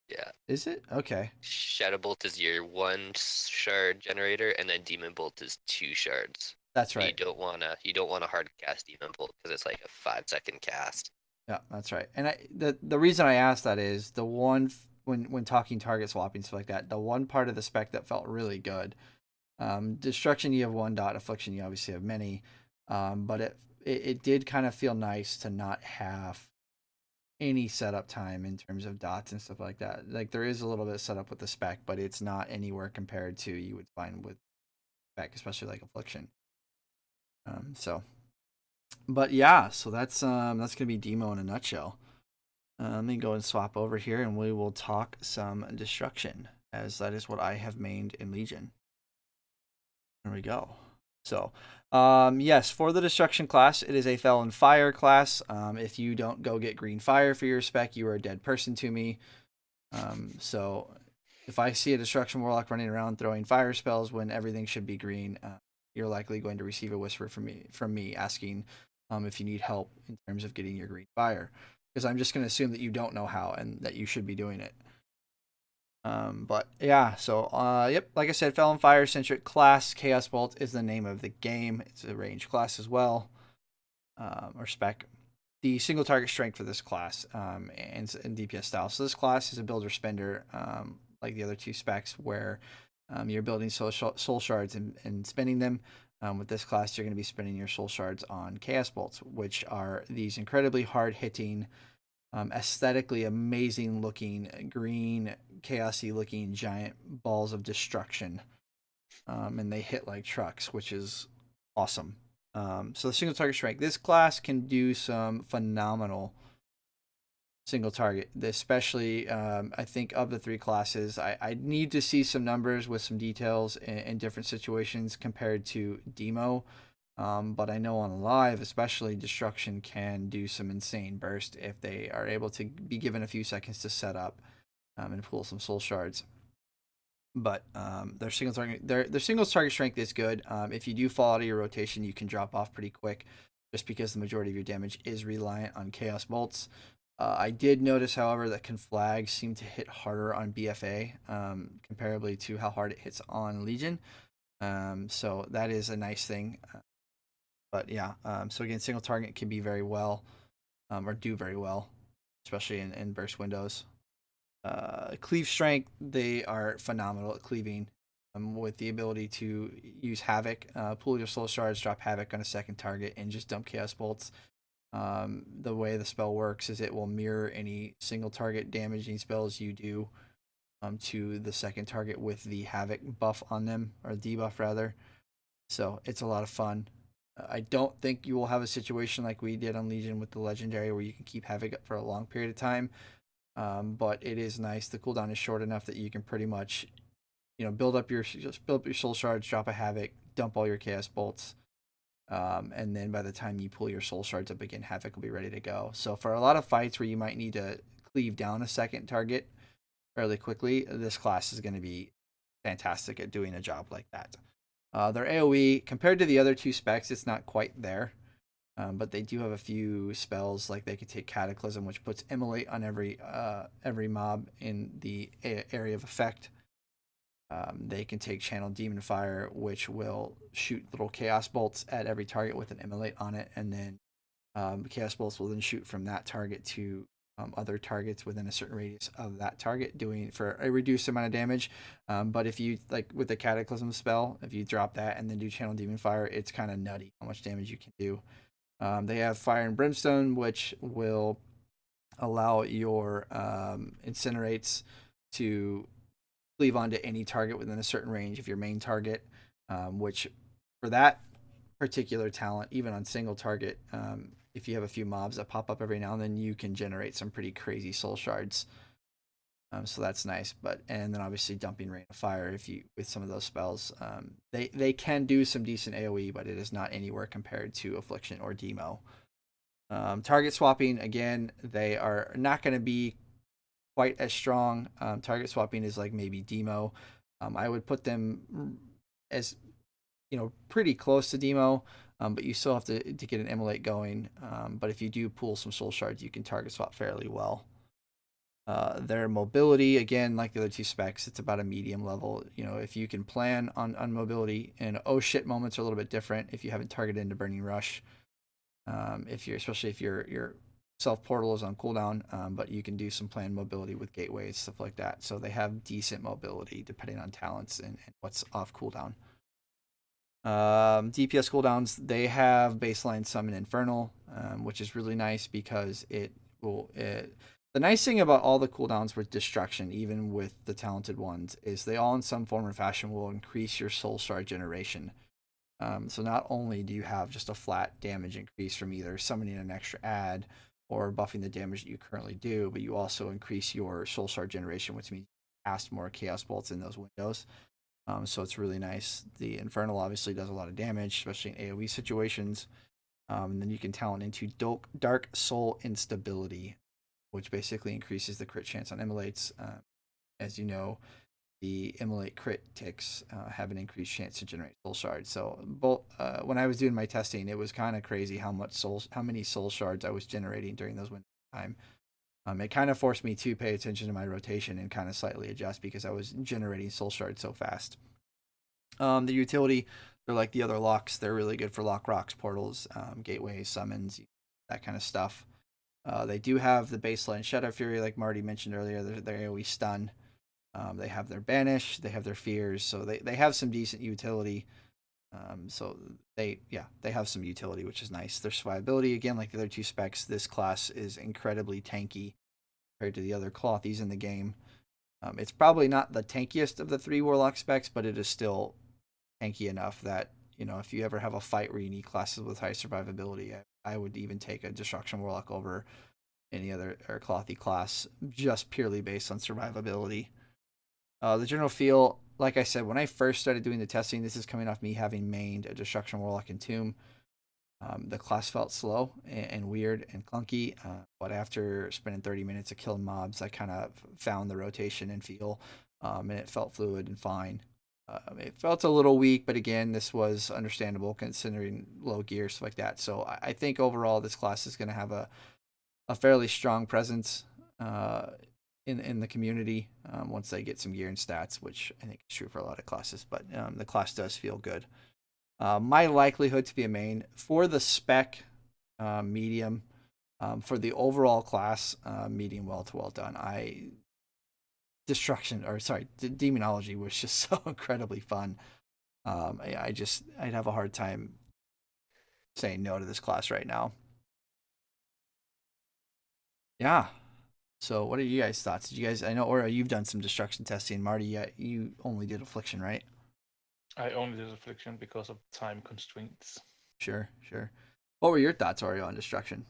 Yeah. Is it? Okay. Shadowbolt is your 1 shard generator, and then Demon Bolt is 2 shards. That's right. You don't wanna hard cast Demon Bolt because it's like a 5-second cast. Yeah, that's right. And the reason I asked that is the one when talking target swapping stuff like that, the one part of the spec that felt really good. Destruction, you have 1 dot. Affliction, you obviously have many. But it did kind of feel nice to not have any setup time in terms of dots and stuff like that. Like there is a little bit of setup with the spec, but it's not anywhere compared to you would find with spec, especially like Affliction. But yeah, so that's gonna be Demo in a nutshell. Let me go and swap over here, and we will talk some Destruction, as that is what I have mained in Legion. There we go. So, yes, for the Destruction class, it is a Felon Fire class. If you don't go get green fire for your spec, you are a dead person to me. So, if I see a Destruction Warlock running around throwing fire spells when everything should be green, you're likely going to receive a whisper from me asking if you need help in terms of getting your green fire. Because I'm just going to assume that you don't know how and that you should be doing it. But yeah, so yep, like I said, Felon Fire centric class. Chaos Bolt is the name of the game. It's a range class as well, or spec. The single target strength for this class and DPS style. So this class is a builder spender, like the other two specs, where you're building soul shards and spending them. With this class, you're going to be spending your soul shards on Chaos Bolts, which are these incredibly hard hitting, aesthetically amazing looking green chaosy looking giant balls of destruction, and they hit like trucks, which is awesome. So the single target strike, this class can do some phenomenal single target, especially I think of the three classes. I need to see some numbers with some details in different situations compared to demo. But I know on live, especially, destruction can do some insane burst if they are able to be given a few seconds to set up and pull some soul shards. But their single target strength is good. If you do fall out of your rotation, you can drop off pretty quick, just because the majority of your damage is reliant on Chaos Bolts. I did notice, however, that Conflag seemed to hit harder on BFA comparably to how hard it hits on Legion. So that is a nice thing. But yeah, so again, single target can be very well, or do very well, especially in burst windows. Cleave strength, they are phenomenal at cleaving, with the ability to use Havoc, pull your soul shards, drop Havoc on a second target, and just dump Chaos Bolts. The way the spell works is it will mirror any single target damaging spells you do to the second target with the Havoc buff on them, or debuff rather. So it's a lot of fun. I don't think you will have a situation like we did on Legion with the Legendary where you can keep Havoc up for a long period of time. But it is nice. The cooldown is short enough that you can pretty much, build up your soul shards, drop a Havoc, dump all your Chaos Bolts, and then by the time you pull your soul shards up again, Havoc will be ready to go. So for a lot of fights where you might need to cleave down a second target fairly quickly, this class is going to be fantastic at doing a job like that. Their AoE, compared to the other two specs, it's not quite there. But they do have a few spells, like they could take Cataclysm, which puts Immolate on every mob in the area of effect. They can take Channel Demon Fire, which will shoot little Chaos Bolts at every target with an Immolate on it, and then Chaos Bolts will then shoot from that target to other targets within a certain radius of that target, doing for a reduced amount of damage. But if you, like with the Cataclysm spell, if you drop that and then do Channel Demon Fire, it's kind of nutty how much damage you can do. They have Fire and Brimstone, which will allow your Incinerates to cleave onto any target within a certain range of your main target, which for that particular talent, even on single target, if you have a few mobs that pop up every now and then, you can generate some pretty crazy soul shards. So that's nice. And then obviously dumping Rain of Fire, if you with some of those spells, they can do some decent AoE, but it is not anywhere compared to Affliction or Demo. Target swapping, again, they are not going to be quite as strong. Target swapping is like maybe Demo. I would put them as pretty close to Demo, but you still have to get an Immolate going. But if you do pull some soul shards, you can target swap fairly well. Their mobility, again, like the other two specs, it's about a medium level. If you can plan on mobility, and oh shit moments are a little bit different if you haven't targeted into Burning Rush. Especially if your self portal is on cooldown, but you can do some planned mobility with gateways, stuff like that. So they have decent mobility depending on talents and what's off cooldown. DPS cooldowns, they have baseline Summon Infernal, which is really nice because the nice thing about all the cooldowns with Destruction, even with the talented ones, is they all in some form or fashion will increase your soul shard generation. So not only do you have just a flat damage increase from either summoning an extra add or buffing the damage that you currently do, but you also increase your soul shard generation, which means you cast more Chaos Bolts in those windows. So it's really nice. The Infernal obviously does a lot of damage, especially in AoE situations. And then you can talent into Dark Soul Instability, which basically increases the crit chance on Immolates. As you know, the Immolate crit ticks have an increased chance to generate soul shards. So when I was doing my testing, it was kind of crazy how many soul shards I was generating during those windows of time. It kind of forced me to pay attention to my rotation and kind of slightly adjust because I was generating soul shards so fast. The utility, they're like the other locks. They're really good for lock rocks, portals, gateways, summons, that kind of stuff. They do have the baseline Shadow Fury, like Marty mentioned earlier. They're AoE stun. They have their banish. They have their fears. So they have some decent utility. So they have some utility, which is nice. Their survivability, again, like the other two specs, this class is incredibly tanky compared to the other clothies in the game. It's probably not the tankiest of the 3 Warlock specs, but it is still tanky enough that, if you ever have a fight where you need classes with high survivability, I would even take a Destruction Warlock over any other or clothy class just purely based on survivability. The general feel, like I said, when I first started doing the testing, this is coming off me having mained a Destruction Warlock and Tomb. The class felt slow and weird and clunky, but after spending 30 minutes of killing mobs, I kind of found the rotation and feel, and it felt fluid and fine. It felt a little weak, but again, this was understandable considering low gear, stuff like that. So I think overall this class is going to have a fairly strong presence in the community once they get some gear and stats, which I think is true for a lot of classes, but the class does feel good. My likelihood to be a main for the spec, medium. For the overall class, medium well to well done. Demonology was just so incredibly fun. I'd have a hard time saying no to this class right now. Yeah. So what are you guys' thoughts? I know, Oreo, you've done some destruction testing. Marty, you only did affliction, right? I only did affliction because of time constraints. Sure. What were your thoughts, Oreo, on destruction?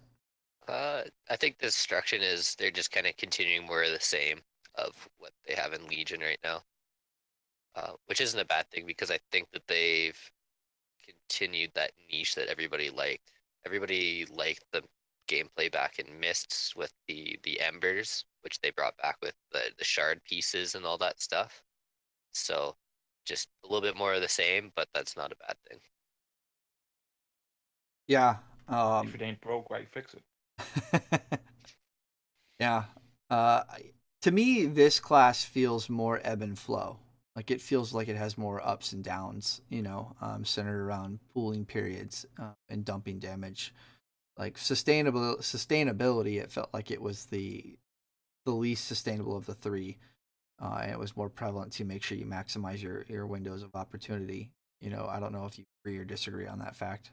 I think the destruction they're just kind of continuing more of the same of what they have in Legion right now, which isn't a bad thing because I think that they've continued that niche that everybody liked. Everybody liked the gameplay back in Mists with the embers, which they brought back with the shard pieces and all that stuff. So just a little bit more of the same, but that's not a bad thing. Yeah. If it ain't broke, why fix it? Yeah. To me, this class feels more ebb and flow. Like it feels like it has more ups and downs, centered around pooling periods and dumping damage. Like sustainability, it felt like it was the least sustainable of the 3. And it was more prevalent to make sure you maximize your windows of opportunity. I don't know if you agree or disagree on that fact.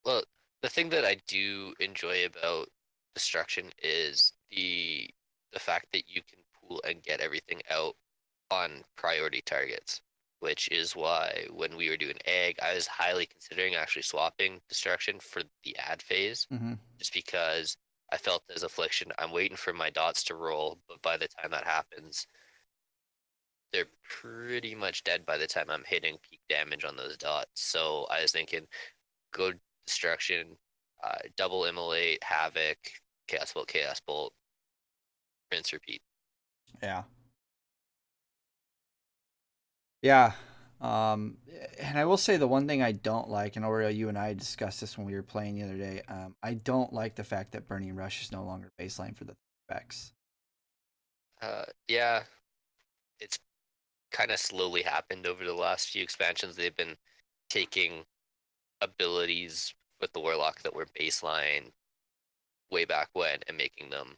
Well, the thing that I do enjoy about destruction is the fact that you can pool and get everything out on priority targets, which is why when we were doing egg, I was highly considering actually swapping destruction for the ad phase, just because I felt as affliction, I'm waiting for my dots to roll, but by the time that happens, they're pretty much dead by the time I'm hitting peak damage on those dots. So I was thinking, go destruction, double immolate, havoc, chaos bolt, rinse, repeat. Yeah. And I will say the one thing I don't like, and Oreo, you and I discussed this when we were playing the other day, I don't like the fact that Burning Rush is no longer baseline for the specs. Yeah, it's kind of slowly happened over the last few expansions. They've been taking abilities with the Warlock that were baseline way back when and making them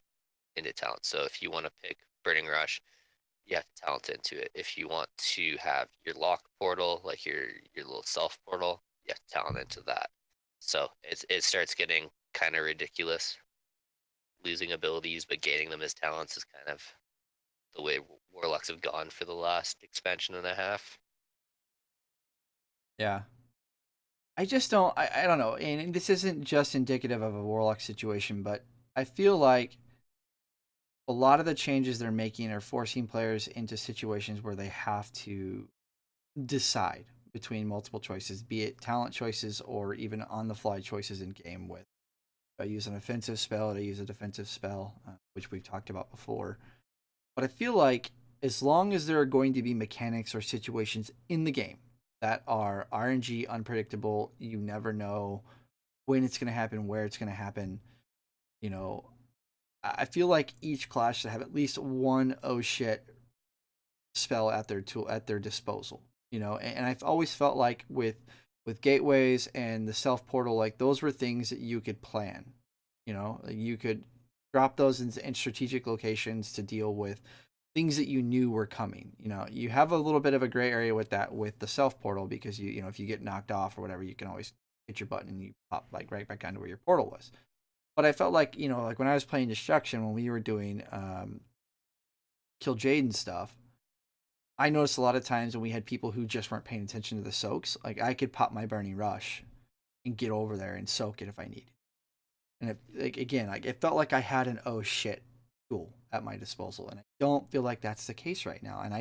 into talent. So if you want to pick Burning Rush, you have to talent into it. If you want to have your lock portal, like your little self portal, you have to talent into that. So it starts getting kind of ridiculous. Losing abilities but gaining them as talents is kind of the way Warlocks have gone for the last expansion and a half. Yeah. I just don't, I don't know, and this isn't just indicative of a Warlock situation, but I feel like a lot of the changes they're making are forcing players into situations where they have to decide between multiple choices, be it talent choices or even on-the-fly choices in game with. I use an offensive spell, I use a defensive spell, which we've talked about before. But I feel like as long as there are going to be mechanics or situations in the game that are RNG unpredictable, you never know when it's going to happen, where it's going to happen. You know, I feel like each class should have at least one oh shit spell at their disposal. You know, and I've always felt like with gateways and the self portal, like those were things that you could plan. You know, you could drop those in strategic locations to deal with things that you knew were coming. You know, you have a little bit of a gray area with that with the self portal because you know if you get knocked off or whatever, you can always hit your button and you pop like right back onto where your portal was. But I felt like, you know, like when I was playing Destruction, when we were doing Kill Jaden stuff, I noticed a lot of times when we had people who just weren't paying attention to the soaks, like I could pop my Burning Rush and get over there and soak it if I needed. And it, like, again, like it felt like I had an oh shit tool at my disposal, and I don't feel like that's the case right now. And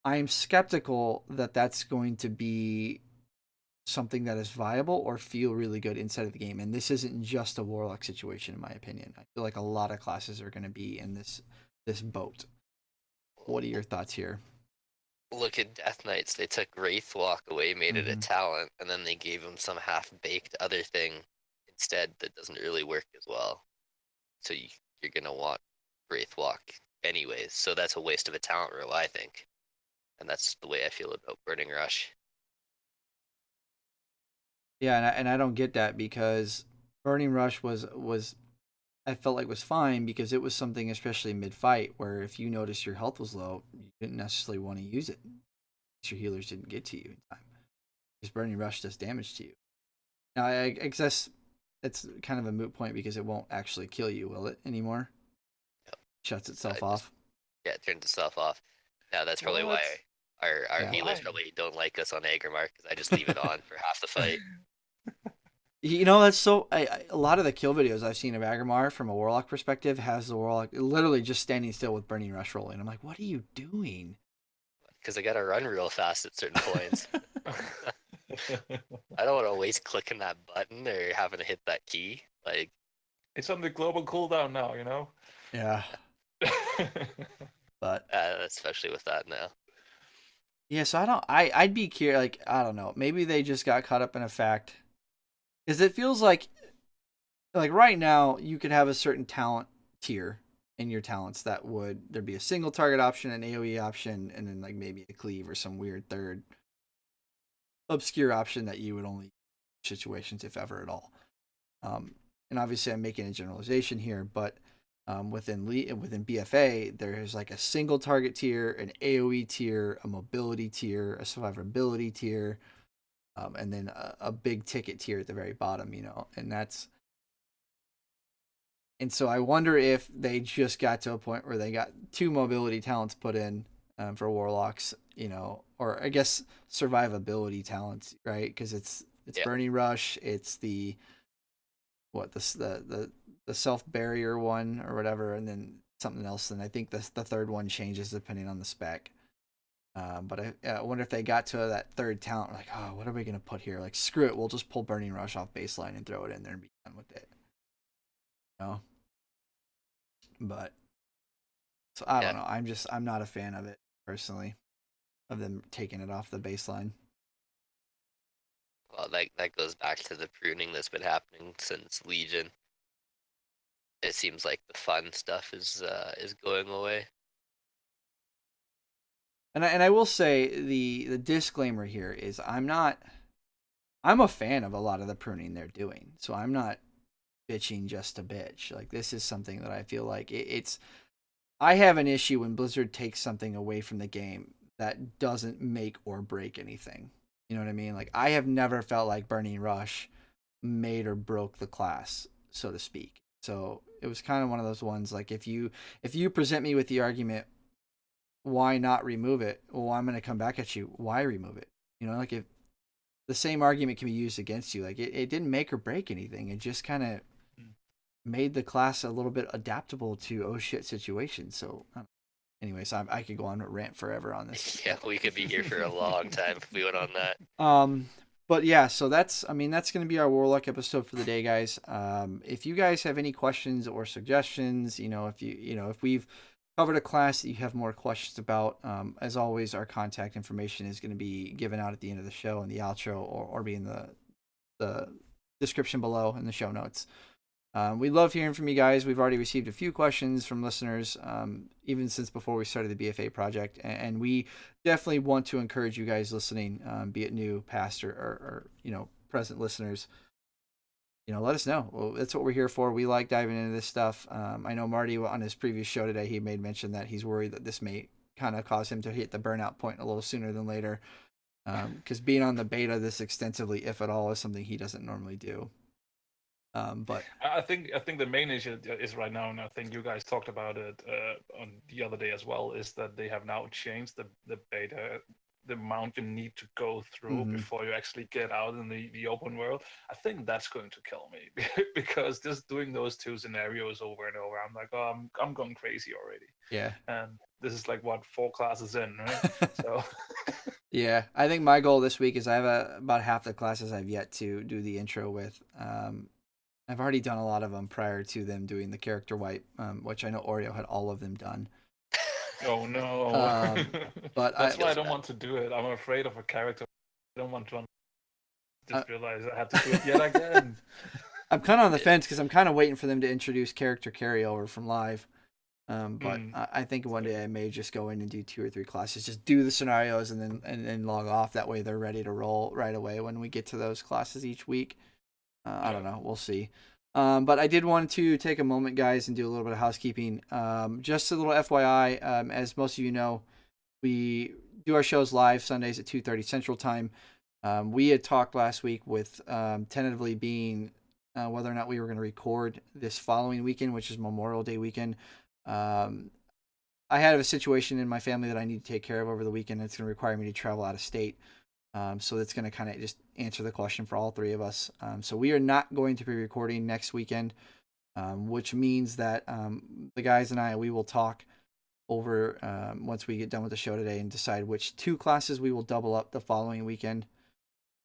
I'm skeptical that that's going to be something that is viable or feel really good inside of the game. And this isn't just a Warlock situation, in my opinion. I feel like a lot of classes are going to be in this boat. What are your thoughts here? Look at Death Knights. They took Wraithwalk away, made it a talent, and then they gave him some half-baked other thing instead that doesn't really work as well. So you're going to want Wraithwalk anyways. So that's a waste of a talent row, I think. And that's the way I feel about Burning Rush. Yeah, and I don't get that because Burning Rush was I felt like was fine because it was something, especially mid-fight, where if you noticed your health was low, you didn't necessarily want to use it. Your healers didn't get to you in time. Because Burning Rush does damage to you. Now, I guess it's kind of a moot point because it won't actually kill you, will it, anymore? Yep. Shuts itself off. Yeah, it turns itself off. Now, that's probably why our healers probably don't like us on Agrimar, because I just leave it on for half the fight. You know, that's so. A lot of the kill videos I've seen of Agrimar from a Warlock perspective has the Warlock literally just standing still with Burning Rush rolling. I'm like, what are you doing? Because I gotta run real fast at certain points. I don't want to waste clicking that button or having to hit that key. Like, it's on the global cooldown now, you know. Yeah. But especially with that now. yeah, so I'd be curious. Like, I don't know. Maybe they just got caught up in a fact. Because it feels like right now you could have a certain talent tier in your talents that there'd be a single target option, an AoE option, and then like maybe a cleave or some weird third obscure option that you would only use in situations if ever at all. And obviously I'm making a generalization here, but within BFA there's like a single target tier, an AoE tier, a mobility tier, a survivability tier. And then a big ticket tier at the very bottom, you know, and so I wonder if they just got to a point where they got 2 mobility talents put in for Warlocks, you know, or I guess survivability talents, right? Because it's Burning Rush, it's the self barrier one or whatever, and then something else. And I think the third one changes depending on the spec. But I wonder if they got to that third talent, like, oh, what are we going to put here? Like, screw it. We'll just pull Burning Rush off baseline and throw it in there and be done with it. You know? But, so I don't know. I'm not a fan of it, personally, of them taking it off the baseline. Well, that goes back to the pruning that's been happening since Legion. It seems like the fun stuff is going away. And I will say the disclaimer here is I'm a fan of a lot of the pruning they're doing. So I'm not bitching just to bitch. Like, this is something that I feel like I have an issue when Blizzard takes something away from the game that doesn't make or break anything. You know what I mean? Like, I have never felt like Burning Rush made or broke the class, so to speak. So it was kind of one of those ones, like, if you present me with the argument, why not remove it? Well, I'm going to come back at you. Why remove it? You know, like, if the same argument can be used against you, like it didn't make or break anything. It just kind of made the class a little bit adaptable to oh shit situations. So anyways, I could go on a rant forever on this. Yeah, we could be here for a long time if we went on that. But yeah, so that's going to be our Warlock episode for the day, guys. If you guys have any questions or suggestions, you know, if we've covered a class that you have more questions about, as always, our contact information is going to be given out at the end of the show and the outro, or be in the description below in the show notes. We love hearing from you guys. We've already received a few questions from listeners, even since before we started the BFA project, and we definitely want to encourage you guys listening, be it new, past, or present listeners. Let us know. Well, that's what we're here for. We like diving into this stuff. I know Marty on his previous show today, he made mention that he's worried that this may kind of cause him to hit the burnout point a little sooner than later, because being on the beta this extensively, if at all, is something he doesn't normally do. But I think the main issue is right now, and I think you guys talked about it on the other day as well, is that they have now changed the beta, the amount you need to go through before you actually get out in the open world. I think that's going to kill me because just doing those 2 scenarios over and over, I'm like, oh, I'm going crazy already. Yeah. And this is like 4 classes in, right? So. Yeah, I think my goal this week is I have about half the classes I've yet to do the intro with. I've already done a lot of them prior to them doing the character wipe, which I know Oreo had all of them done. Oh no! But that's why I don't want to do it. I'm afraid of a character. I don't want to just realize I have to do it yet again. I'm kind of on the fence because I'm kind of waiting for them to introduce character carryover from live. But I think one day I may just go in and do 2 or 3 classes, just do the scenarios and then log off. That way they're ready to roll right away when we get to those classes each week. I don't know. We'll see. But I did want to take a moment, guys, and do a little bit of housekeeping. Just a little FYI, as most of you know, we do our shows live Sundays at 2:30 Central Time. We had talked last week with tentatively being whether or not we were going to record this following weekend, which is Memorial Day weekend. I had a situation in my family that I need to take care of over the weekend. It's going to require me to travel out of state. So that's going to kind of just answer the question for all 3 of us. So we are not going to be recording next weekend, which means that the guys and I, we will talk over once we get done with the show today and decide which 2 classes we will double up the following weekend.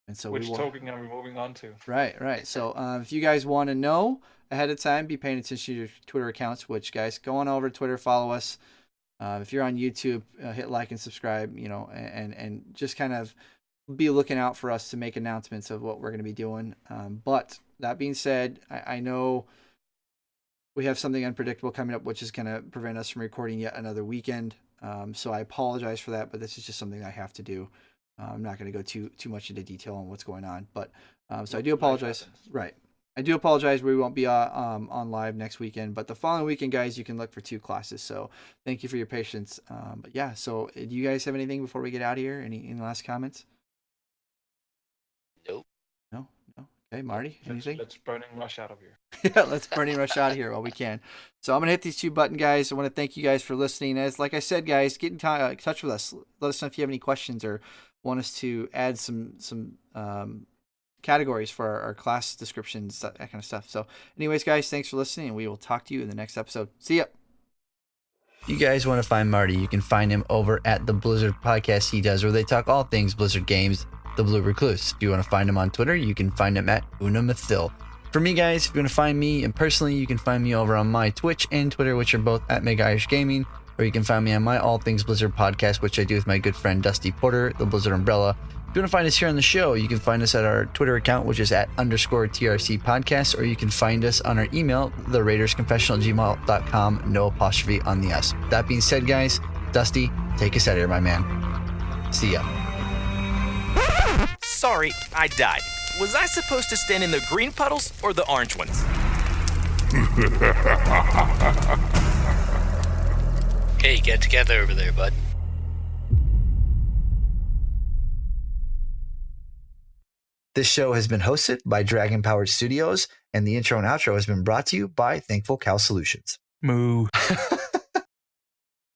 And so which token are we moving on to? Right. So if you guys want to know ahead of time, be paying attention to your Twitter accounts, which, guys, go on over to Twitter, follow us. If you're on YouTube, hit like and subscribe, and just kind of be looking out for us to make announcements of what we're going to be doing. But that being said, I know we have something unpredictable coming up, which is going to prevent us from recording yet another weekend. So I apologize for that, but this is just something I have to do. I'm not going to go too much into detail on what's going on, but so I do apologize. Right. I do apologize. We won't be on live next weekend, but the following weekend, guys, you can look for 2 classes. So thank you for your patience. But yeah, so do you guys have anything before we get out of here? Any last comments? Nope. No. Okay, Marty, anything? Let's burning rush out of here. Yeah, let's burning rush out of here while we can. So I'm gonna hit these 2 buttons, guys. I want to thank you guys for listening. As like I said, guys, get in touch with us. Let us know if you have any questions or want us to add some categories for our class descriptions, that kind of stuff. So anyways, guys, thanks for listening, and we will talk to you in the next episode. See ya. You guys want to find Marty, you can find him over at the Blizzard podcast he does, where they talk all things Blizzard games, The Blue Recluse. If you want to find him on Twitter, you can find him at Unamathil. For me, guys, if you want to find me, and personally, you can find me over on my Twitch and Twitter, which are both at Mega Irish Gaming, or you can find me on my All Things Blizzard podcast, which I do with my good friend Dusty Porter, the Blizzard Umbrella. If you want to find us here on the show, you can find us at our Twitter account, which is at _TRC podcast, or you can find us on our email, theraidersconfessional@gmail.com, no apostrophe on the S. That being said, guys, Dusty, take us out of here, my man. See ya. Sorry, I died. Was I supposed to stand in the green puddles or the orange ones? Hey, get together over there, bud. This show has been hosted by Dragon Powered Studios, and the intro and outro has been brought to you by Thankful Cow Solutions. Moo.